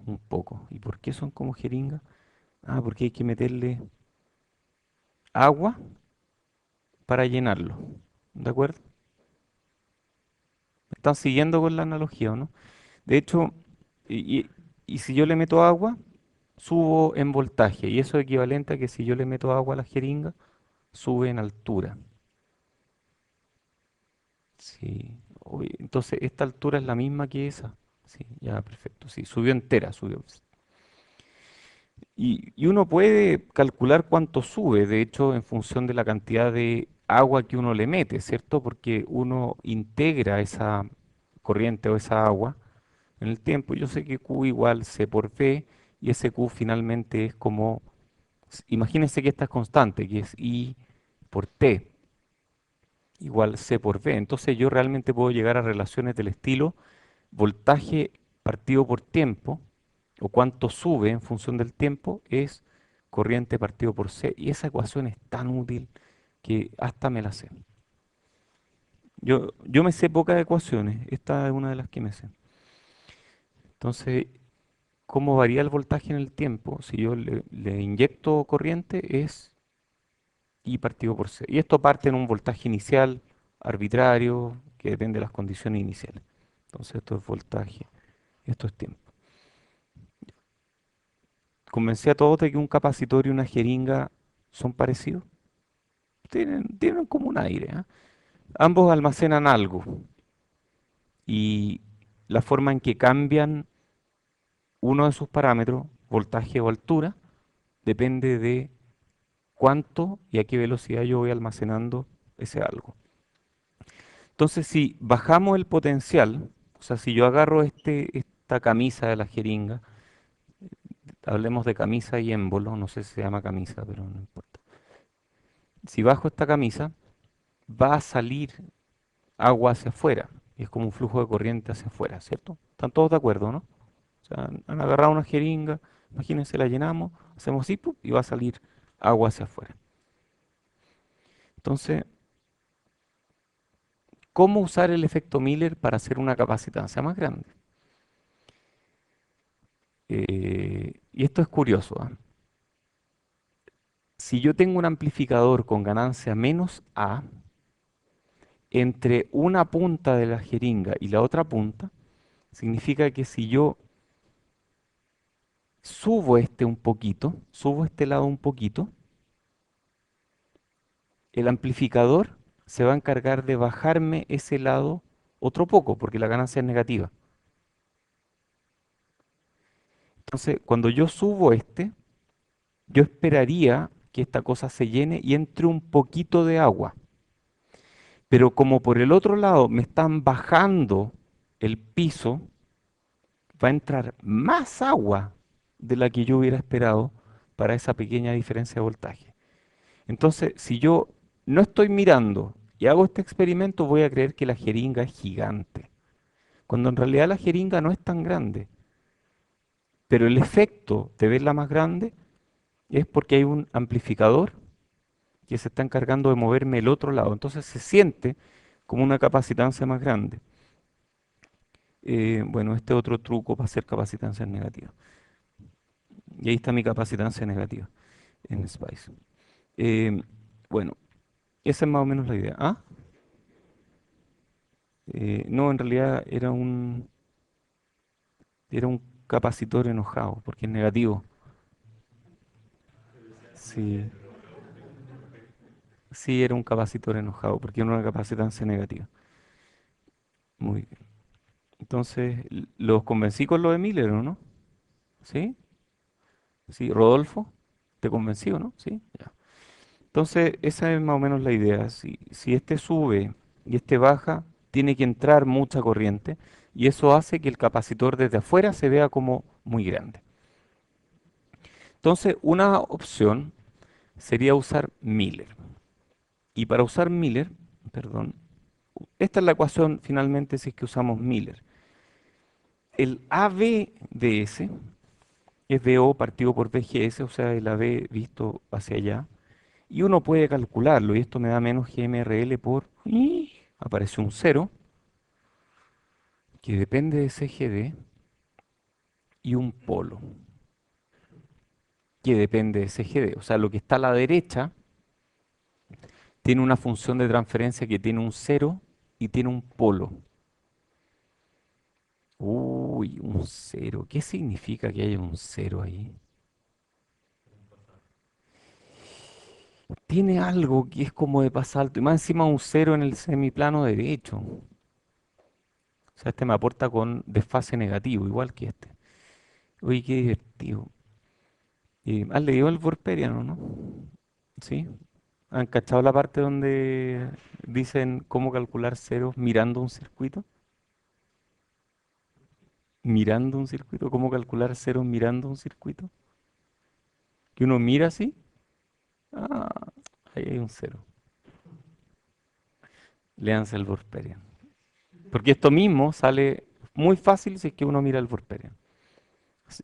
un poco. ¿Y por qué son como jeringa? Ah, porque hay que meterle agua para llenarlo. ¿De acuerdo? ¿Me están siguiendo con la analogía o no? De hecho, y, y- y si yo le meto agua, subo en voltaje. Y eso es equivalente a que si yo le meto agua a la jeringa, sube en altura. Sí. Uy, entonces, esta altura es la misma que esa. Sí, ya, perfecto. Sí, subió entera, subió. Y uno puede calcular cuánto sube, de hecho, en función de la cantidad de agua que uno le mete, ¿cierto? Porque uno integra esa corriente o esa agua en el tiempo. Yo sé que Q igual C por V y ese Q finalmente es como, imagínense que esta es constante, que es I por T igual C por V. Entonces yo realmente puedo llegar a relaciones del estilo voltaje partido por tiempo, o cuánto sube en función del tiempo, es corriente partido por C. Y esa ecuación es tan útil que hasta me la sé. Yo me sé pocas ecuaciones, esta es una de las que me sé. Entonces, ¿cómo varía el voltaje en el tiempo? Si yo le inyecto corriente, es I partido por C. Y esto parte en un voltaje inicial arbitrario que depende de las condiciones iniciales. Entonces, esto es voltaje, esto es tiempo. Convencí a todos de que un capacitor y una jeringa son parecidos. Tienen como un aire, ¿ah? Ambos almacenan algo y la forma en que cambian uno de sus parámetros, voltaje o altura, depende de cuánto y a qué velocidad yo voy almacenando ese algo. Entonces, si bajamos el potencial, o sea, si yo agarro esta camisa de la jeringa, hablemos de camisa y émbolo, no sé si se llama camisa, pero no importa. Si bajo esta camisa, va a salir agua hacia afuera. Y es como un flujo de corriente hacia afuera, ¿cierto? ¿Están todos de acuerdo, no? O sea, han agarrado una jeringa, imagínense, la llenamos, hacemos así, ¡pum! Y va a salir agua hacia afuera. Entonces, ¿cómo usar el efecto Miller para hacer una capacitancia más grande? Y esto es curioso, ¿ah? Si yo tengo un amplificador con ganancia menos A, entre una punta de la jeringa y la otra punta, significa que si yo subo este un poquito, subo este lado un poquito, el amplificador se va a encargar de bajarme ese lado otro poco, porque la ganancia es negativa. Entonces, cuando yo subo este, yo esperaría que esta cosa se llene y entre un poquito de agua. Pero como por el otro lado me están bajando el piso, va a entrar más agua de la que yo hubiera esperado para esa pequeña diferencia de voltaje. Entonces, si yo no estoy mirando y hago este experimento, voy a creer que la jeringa es gigante, cuando en realidad la jeringa no es tan grande. Pero el efecto de verla más grande es porque hay un amplificador que se está encargando de moverme el otro lado. Entonces se siente como una capacitancia más grande. Bueno, este otro truco para hacer capacitancias negativas. Y ahí está mi capacitancia negativa en Spice. Eh, bueno, esa es más o menos la idea. Ah, no, en realidad era un capacitor enojado, porque es negativo. Sí, sí, era un capacitor enojado, porque era una capacitancia negativa. Muy bien. Entonces, los convencí con lo de Miller, ¿o no? ¿Sí? Sí, Rodolfo, ¿te convencí o no? Sí, ya. Entonces, esa es más o menos la idea. Si este sube y este baja, tiene que entrar mucha corriente y eso hace que el capacitor desde afuera se vea como muy grande. Entonces, una opción sería usar Miller. Y para usar Miller, perdón, esta es la ecuación finalmente si es que usamos Miller. El AB de S es BO partido por BGS, o sea, el AB visto hacia allá. Y uno puede calcularlo, y esto me da menos GMRL por... ¡ih! Apareció un cero, que depende de CGD, y un polo, que depende de CGD. O sea, lo que está a la derecha tiene una función de transferencia que tiene un cero y tiene un polo. Uy, un cero. ¿Qué significa que haya un cero ahí? Tiene algo que es como de pasalto, y más encima un cero en el semiplano derecho. O sea, este me aporta con desfase negativo, igual que este. Uy, qué divertido. ¿Has leído el Vorperian o no? ¿Sí? ¿Han cachado la parte donde dicen cómo calcular ceros mirando un circuito? Mirando un circuito, ¿cómo calcular ceros mirando un circuito? Que uno mira así, ah, ahí hay un cero. Léanse el Vorperian. Porque esto mismo sale muy fácil si es que uno mira el Vorperian.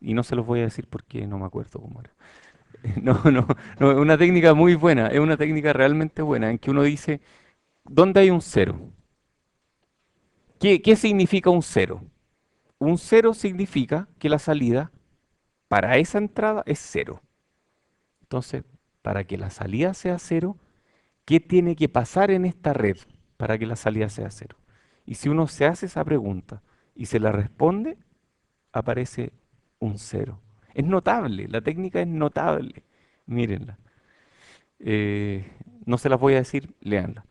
Y no se los voy a decir porque no me acuerdo cómo era. No, no, no, es una técnica muy buena, es una técnica realmente buena en que uno dice, ¿dónde hay un cero? ¿Qué significa un cero? Un cero significa que la salida para esa entrada es cero. Entonces, para que la salida sea cero, ¿qué tiene que pasar en esta red para que la salida sea cero? Y si uno se hace esa pregunta y se la responde, aparece un cero. Es notable, la técnica es notable. Mírenla. Eh, no se las voy a decir, léanla.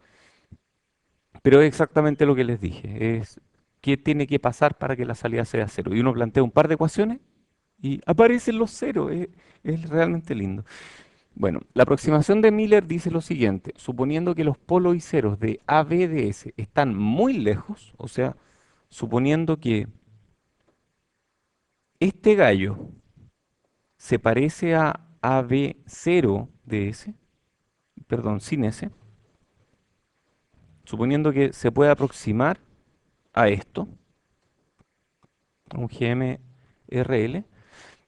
Pero es exactamente lo que les dije. Es qué tiene que pasar para que la salida sea cero. Y uno plantea un par de ecuaciones y aparecen los ceros. Es realmente lindo. Bueno, la aproximación de Miller dice lo siguiente. Suponiendo que los polos y ceros de A, B, de S están muy lejos, o sea, suponiendo que este gallo se parece a AB0 de S, perdón, sin S, suponiendo que se puede aproximar a esto, a un GMRL,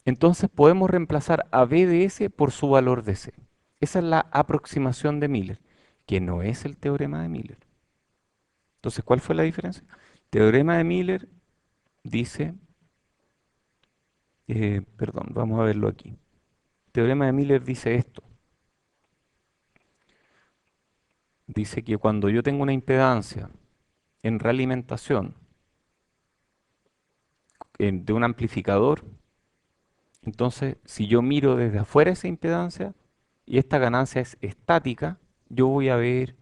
entonces podemos reemplazar a B de S por su valor de C. Esa es la aproximación de Miller, que no es el teorema de Miller. Entonces, ¿cuál fue la diferencia? Teorema de Miller dice, perdón, vamos a verlo aquí. Teorema de Miller dice esto. Dice que cuando yo tengo una impedancia en realimentación de un amplificador, entonces si yo miro desde afuera esa impedancia y esta ganancia es estática, yo voy a ver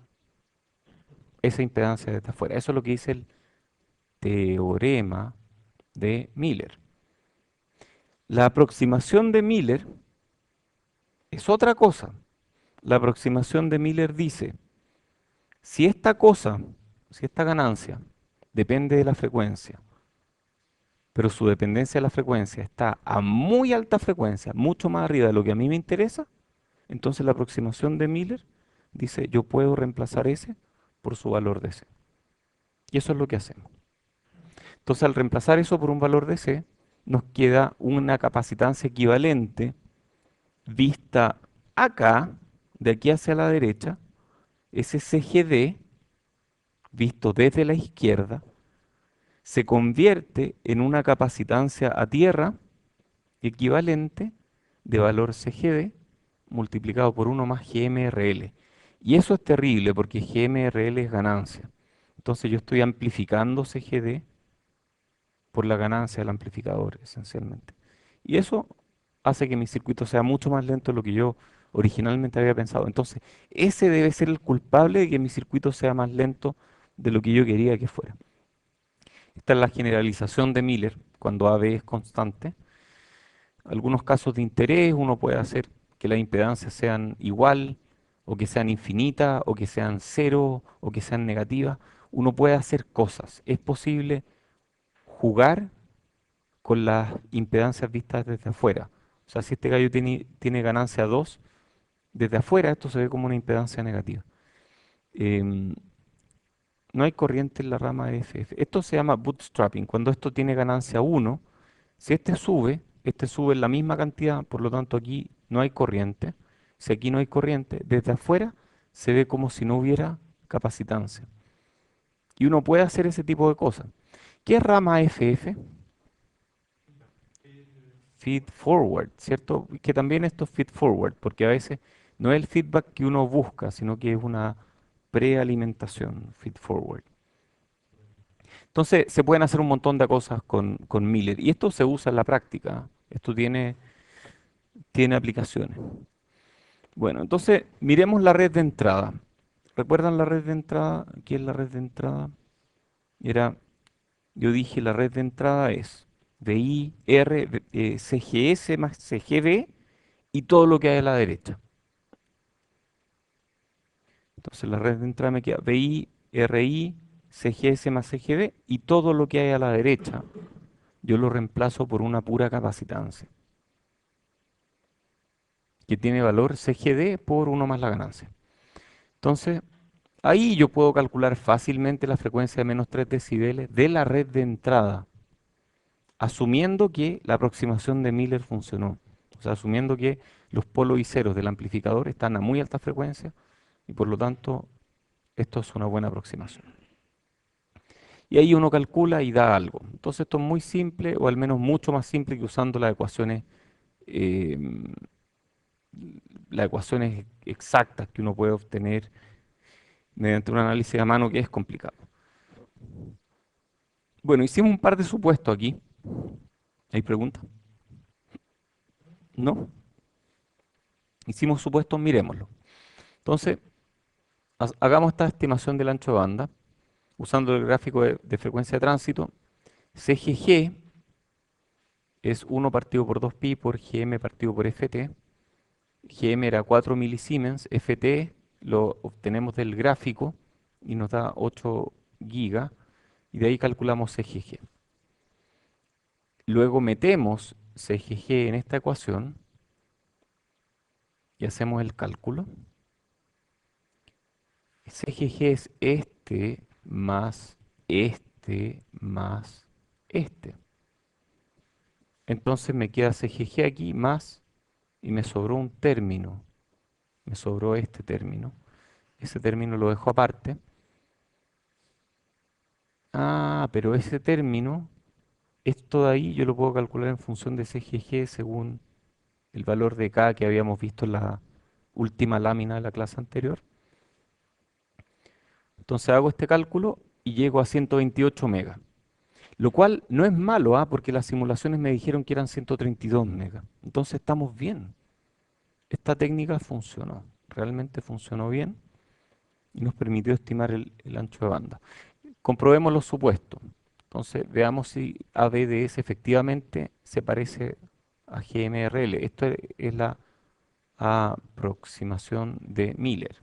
esa impedancia desde afuera. Eso es lo que dice el teorema de Miller. La aproximación de Miller es otra cosa. La aproximación de Miller dice, si esta cosa, si esta ganancia depende de la frecuencia, pero su dependencia de la frecuencia está a muy alta frecuencia, mucho más arriba de lo que a mí me interesa, entonces la aproximación de Miller dice, yo puedo reemplazar ese por su valor de C. Y eso es lo que hacemos. Entonces, al reemplazar eso por un valor de C, nos queda una capacitancia equivalente vista acá, de aquí hacia la derecha, ese CGD, visto desde la izquierda, se convierte en una capacitancia a tierra equivalente de valor CGD multiplicado por 1 más GMRL. Y eso es terrible porque GMRL es ganancia. Entonces yo estoy amplificando CGD por la ganancia del amplificador, esencialmente. Y eso hace que mi circuito sea mucho más lento de lo que yo originalmente había pensado. Entonces, ese debe ser el culpable de que mi circuito sea más lento de lo que yo quería que fuera. Esta es la generalización de Miller cuando AB es constante. Algunos casos de interés, uno puede hacer que las impedancias sean igual, o que sean infinitas, o que sean cero, o que sean negativas. Uno puede hacer cosas. Es posible jugar con las impedancias vistas desde afuera. O sea, si este gallo tiene ganancia 2 desde afuera esto se ve como una impedancia negativa. Em, no hay corriente en la rama de FF. Esto se llama bootstrapping. Cuando esto tiene ganancia 1, si este sube en la misma cantidad, por lo tanto aquí no hay corriente. Si aquí no hay corriente, desde afuera se ve como si no hubiera capacitancia. Y uno puede hacer ese tipo de cosas. ¿Qué es rama FF? Feed forward, ¿cierto? Que también esto es feed forward, porque a veces no es el feedback que uno busca, sino que es una prealimentación, feed forward. Entonces, se pueden hacer un montón de cosas con Miller, y esto se usa en la práctica, esto tiene aplicaciones. Bueno, entonces, miremos la red de entrada. ¿Recuerdan la red de entrada? ¿Qué es la red de entrada? Era, yo dije, la red de entrada es VI, R, CGS más CGB, y todo lo que hay a la derecha. Entonces la red de entrada me queda VI, RI, CGS más CGB y todo lo que hay a la derecha yo lo reemplazo por una pura capacitancia que tiene valor CGD por 1 más la ganancia. Entonces ahí yo puedo calcular fácilmente la frecuencia de menos 3 decibeles de la red de entrada, asumiendo que la aproximación de Miller funcionó. O sea, asumiendo que los polos y ceros del amplificador están a muy alta frecuencia y por lo tanto esto es una buena aproximación. Y ahí uno calcula y da algo. Entonces esto es muy simple, o al menos mucho más simple que usando eh, las ecuaciones exactas que uno puede obtener mediante un análisis a mano que es complicado. Bueno, hicimos un par de supuestos aquí. ¿Hay preguntas? ¿No? Hicimos supuestos, miremoslo. Entonces, hagamos esta estimación del ancho de banda usando el gráfico de frecuencia de tránsito. CGG es 1 partido por 2pi por GM partido por FT. GM era 4 milisiemens, FT lo obtenemos del gráfico y nos da 8 gigas y de ahí calculamos CGG. Luego metemos CGG en esta ecuación y hacemos el cálculo. CGG es este más este más este. Entonces me queda CGG aquí más y me sobró un término. Me sobró este término. Ese término lo dejo aparte. Ah, pero ese término, esto de ahí yo lo puedo calcular en función de CGG según el valor de K que habíamos visto en la última lámina de la clase anterior. Entonces hago este cálculo y llego a 128 megas. Lo cual no es malo, porque las simulaciones me dijeron que eran 132 megas. Entonces estamos bien. Esta técnica funcionó, realmente funcionó bien. y nos permitió estimar el ancho de banda. Comprobemos los supuestos. Entonces, veamos si ABDS efectivamente se parece a GMRL. Esto es la aproximación de Miller.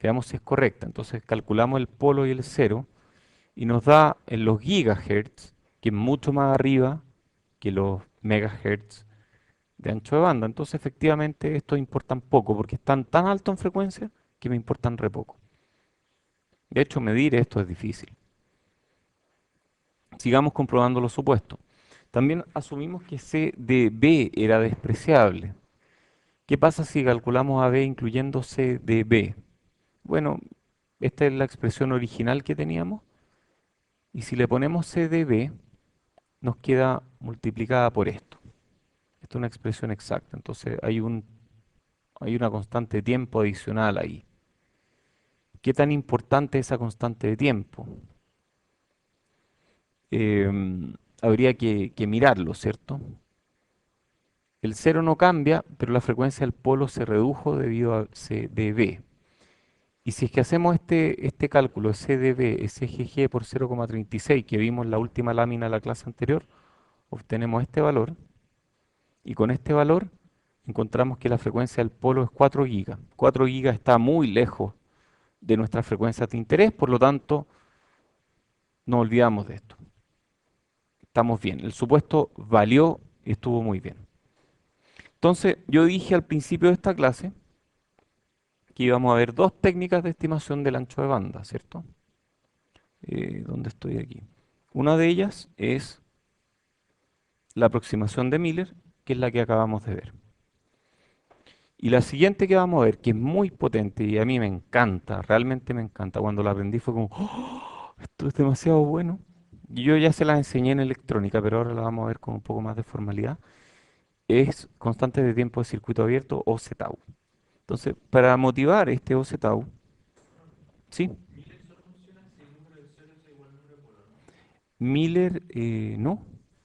Veamos si es correcta. Entonces, calculamos el polo y el cero y nos da en los gigahertz, que es mucho más arriba que los megahertz de ancho de banda. Entonces, efectivamente, estos importan poco porque están tan alto en frecuencia que me importan re poco. De hecho, medir esto es difícil. Sigamos comprobando los supuestos. También asumimos que C de B era despreciable. ¿Qué pasa si calculamos a B incluyendo C de B? Bueno, esta es la expresión original que teníamos. Y si le ponemos C de B, nos queda multiplicada por esto. Esto es una expresión exacta. Entonces hay una constante de tiempo adicional ahí. ¿Qué tan importante es esa constante de tiempo? Habría que mirarlo, ¿cierto? El cero no cambia, pero la frecuencia del polo se redujo debido a CdB. Y si es que hacemos este cálculo, CdB es EGG por 0,36, que vimos en la última lámina de la clase anterior, obtenemos este valor. Y con este valor encontramos que la frecuencia del polo es 4 gigas. 4 gigas está muy lejos de nuestra frecuencia de interés, por lo tanto, no olvidamos de esto. Estamos bien. El supuesto valió y estuvo muy bien. Entonces, yo dije al principio de esta clase que íbamos a ver dos técnicas de estimación del ancho de banda, ¿cierto? ¿Dónde estoy aquí? Una de ellas es la aproximación de Miller, que es la que acabamos de ver. Y la siguiente que vamos a ver, que es muy potente y a mí me encanta, realmente me encanta. Cuando la aprendí fue como, "Oh, esto es demasiado bueno". Y yo ya se la enseñé en electrónica, pero ahora la vamos a ver con un poco más de formalidad. Es constante de tiempo de circuito abierto o ZTAU. Entonces, para motivar este OZTAU, sí, Miller, no,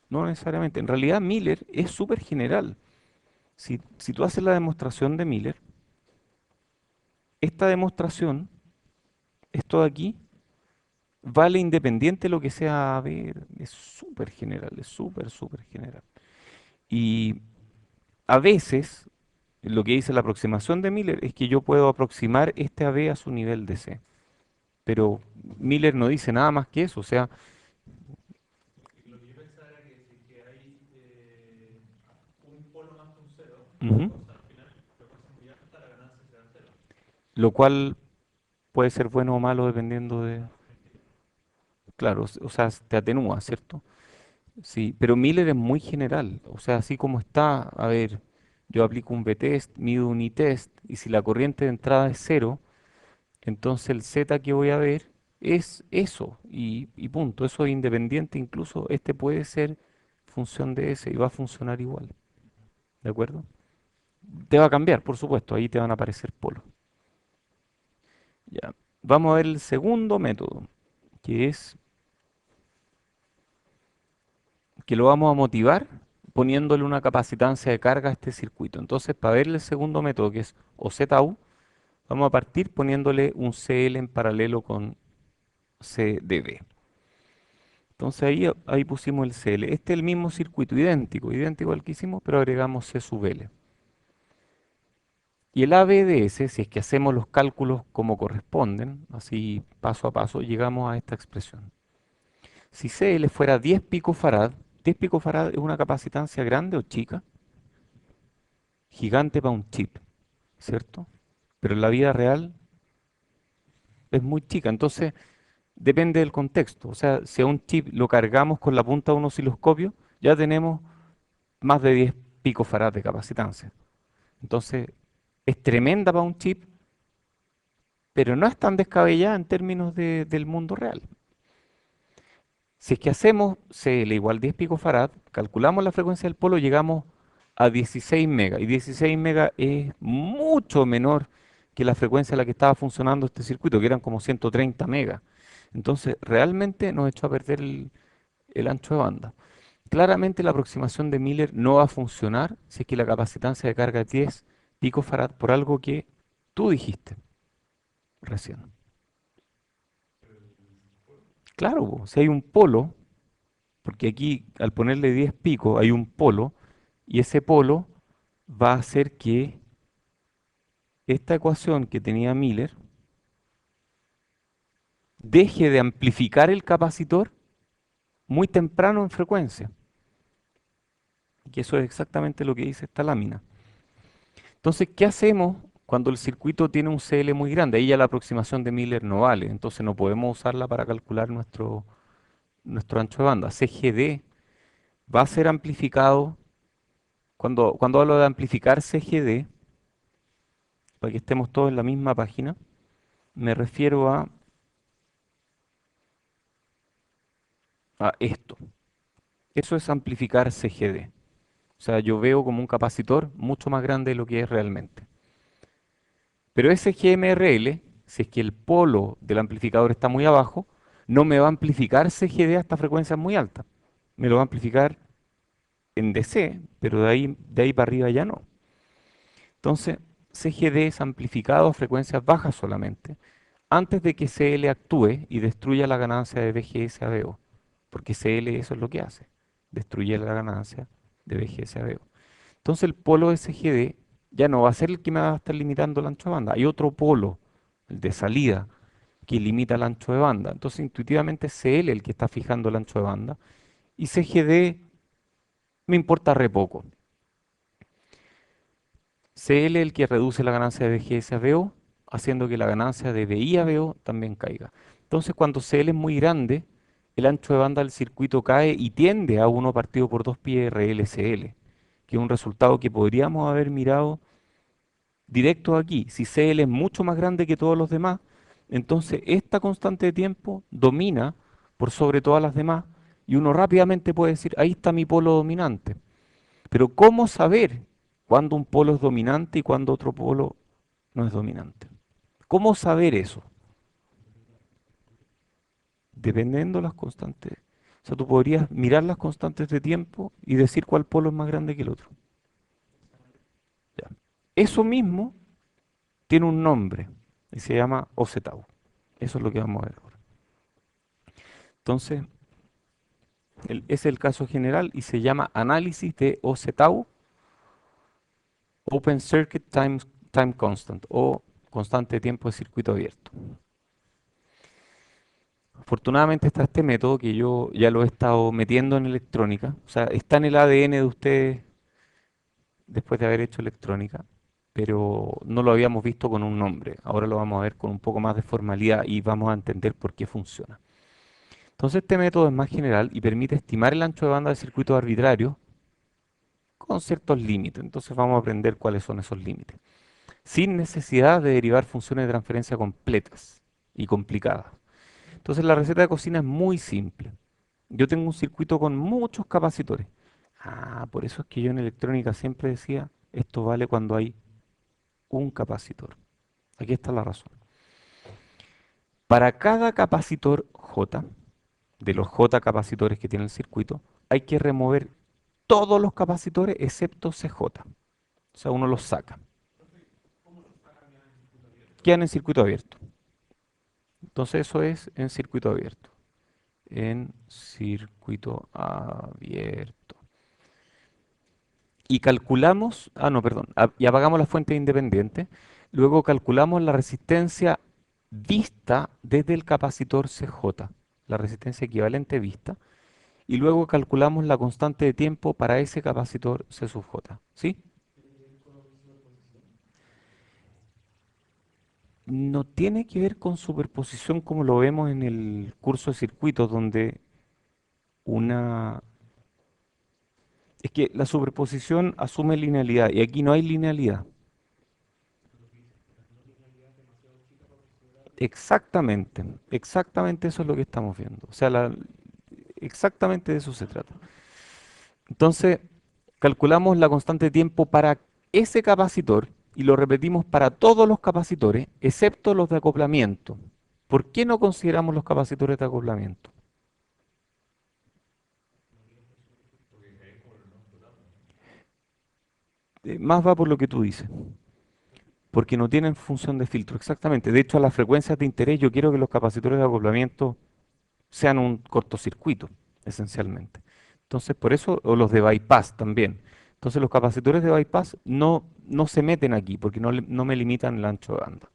no necesariamente. En realidad Miller es súper general. Si tú haces la demostración de Miller, esta demostración, esto de aquí, vale independiente de lo que sea, a ver, es súper general, es súper, súper general. Y a veces, lo que dice la aproximación de Miller es que yo puedo aproximar este AB a su nivel de C. Pero Miller no dice nada más que eso, o sea, ujú, lo cual puede ser bueno o malo dependiendo de, claro, o sea, te atenúa, ¿cierto? Sí, pero Miller es muy general, o sea, así como está, a ver, yo aplico un B-test, mido un I-test, y si la corriente de entrada es cero, entonces el Z que voy a ver es eso, y punto, eso es independiente, incluso este puede ser función de ese y va a funcionar igual, ¿de acuerdo? Te va a cambiar, por supuesto, ahí te van a aparecer polos. Ya, vamos a ver el segundo método, que es que lo vamos a motivar poniéndole una capacitancia de carga a este circuito. Entonces, para ver el segundo método, que es OZU, vamos a partir poniéndole un CL en paralelo con CDB. Entonces ahí pusimos el CL. Este es el mismo circuito, idéntico al que hicimos, pero agregamos C sub L. Y el ABDS, si es que hacemos los cálculos como corresponden, así paso a paso, llegamos a esta expresión. Si CL fuera 10 picofarad, 10 picofarad es una capacitancia grande o chica, gigante para un chip, ¿cierto? Pero en la vida real es muy chica, entonces depende del contexto. O sea, si a un chip lo cargamos con la punta de un osciloscopio, ya tenemos más de 10 picofarad de capacitancia. Entonces, es tremenda para un chip, pero no es tan descabellada en términos del mundo real. Si es que hacemos CL igual 10 picofarad, calculamos la frecuencia del polo, llegamos a 16 megas. Y 16 megas es mucho menor que la frecuencia a la que estaba funcionando este circuito, que eran como 130 megas. Entonces, realmente nos echó a perder el ancho de banda. Claramente la aproximación de Miller no va a funcionar si es que la capacitancia de carga es 10 picofarad por algo que tú dijiste. recién. Claro, po, si hay un polo, porque aquí al ponerle 10 picos hay un polo, y ese polo va a hacer que esta ecuación que tenía Miller deje de amplificar el capacitor muy temprano en frecuencia. Que eso es exactamente lo que dice esta lámina. Entonces, ¿qué hacemos cuando el circuito tiene un CL muy grande? Ahí ya la aproximación de Miller no vale, entonces no podemos usarla para calcular nuestro ancho de banda. CGD va a ser amplificado, cuando hablo de amplificar CGD, para que estemos todos en la misma página, me refiero a esto. Eso es amplificar CGD. O sea, yo veo como un capacitor mucho más grande de lo que es realmente. Pero ese GMRL, si es que el polo del amplificador está muy abajo, no me va a amplificar CGD hasta frecuencias muy altas. Me lo va a amplificar en DC, pero de ahí para arriba ya no. Entonces, CGD es amplificado a frecuencias bajas solamente, antes de que CL actúe y destruya la ganancia de BGS a BO. Porque CL eso es lo que hace, destruye la ganancia de BGS a BO. Entonces el polo SGD ya no va a ser el que me va a estar limitando el ancho de banda. Hay otro polo, el de salida, que limita el ancho de banda. Entonces intuitivamente es CL el que está fijando el ancho de banda. Y CGD me importa re poco. CL es el que reduce la ganancia de BGS a BO, haciendo que la ganancia de BI a BO también caiga. Entonces cuando CL es muy grande, el ancho de banda del circuito cae y tiende a 1 partido por 2 pi RLCL, que es un resultado que podríamos haber mirado directo aquí. Si CL es mucho más grande que todos los demás, entonces esta constante de tiempo domina por sobre todas las demás y uno rápidamente puede decir, ahí está mi polo dominante. Pero ¿cómo saber cuándo un polo es dominante y cuándo otro polo no es dominante? ¿Cómo saber eso? Dependiendo de las constantes. O sea, tú podrías mirar las constantes de tiempo y decir cuál polo es más grande que el otro. Ya. Eso mismo tiene un nombre y se llama OZ-tau. Eso es lo que vamos a ver ahora. Entonces, ese es el caso general y se llama análisis de OZ-tau, Open Circuit Time Constant, o constante de tiempo de circuito abierto. Afortunadamente está este método que yo ya lo he estado metiendo en electrónica, o sea, está en el ADN de ustedes después de haber hecho electrónica, pero no lo habíamos visto con un nombre. Ahora lo vamos a ver con un poco más de formalidad y vamos a entender por qué funciona. Entonces este método es más general y permite estimar el ancho de banda de circuitos arbitrarios con ciertos límites. Entonces vamos a aprender cuáles son esos límites, sin necesidad de derivar funciones de transferencia completas y complicadas. Entonces la receta de cocina es muy simple. Yo tengo un circuito con muchos capacitores. Ah, por eso es que yo en electrónica siempre decía, esto vale cuando hay un capacitor. Aquí está la razón. Para cada capacitor J, de los J capacitores que tiene el circuito, hay que remover todos los capacitores excepto CJ. O sea, uno los saca. Quedan en circuito abierto. Entonces eso es en circuito abierto. En circuito abierto. Y calculamos, no, perdón, y apagamos la fuente independiente. Luego calculamos la resistencia vista desde el capacitor CJ, la resistencia equivalente vista. Y luego calculamos la constante de tiempo para ese capacitor C sub J. ¿Sí? No tiene que ver con superposición como lo vemos en el curso de circuitos, donde una... Es que la superposición asume linealidad y aquí no hay linealidad. Exactamente, exactamente eso es lo que estamos viendo. O sea, exactamente de eso se trata. Entonces, calculamos la constante de tiempo para ese capacitor y lo repetimos para todos los capacitores, excepto los de acoplamiento. ¿Por qué no consideramos los capacitores de acoplamiento? Más va por lo que tú dices. porque no tienen función de filtro, exactamente. De hecho, a las frecuencias de interés yo quiero que los capacitores de acoplamiento sean un cortocircuito, esencialmente. Entonces, por eso, o los de bypass también. Entonces, los capacitores de bypass no se meten aquí, porque no me limitan el ancho de banda.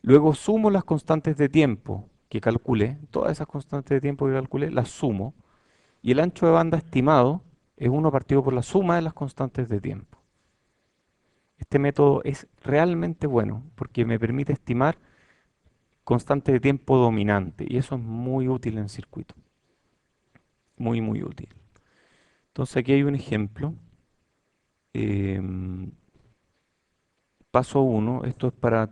Luego sumo las constantes de tiempo que calculé, todas esas constantes de tiempo que calculé, las sumo, y el ancho de banda estimado es uno partido por la suma de las constantes de tiempo. Este método es realmente bueno porque me permite estimar constante de tiempo dominante y eso es muy útil en circuito, muy muy útil. Entonces aquí hay un ejemplo. em, Paso uno, esto es para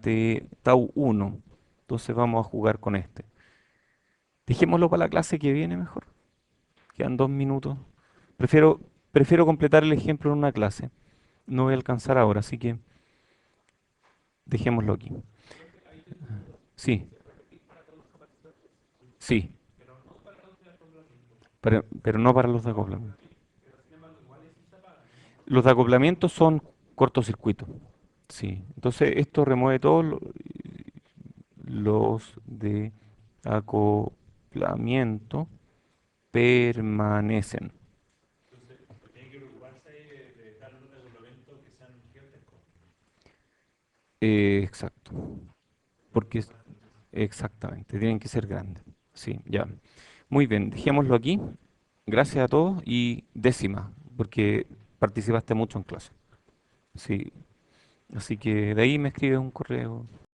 tau 1. Entonces vamos a jugar con este. Dejémoslo para la clase que viene mejor. Quedan 2 minutos. Prefiero, prefiero completar el ejemplo en una clase. No voy a alcanzar ahora, así que dejémoslo aquí. Sí, sí, pero no para los de acoplamiento. Los de acoplamiento son cortocircuitos. Sí, entonces esto remueve todos los de acoplamiento permanecen. Exacto, porque exactamente, tienen que ser grandes. Sí, ya. Muy bien, dejémoslo aquí. Gracias a todos y décima, porque participaste mucho en clase. Sí, así que de ahí me escribes un correo.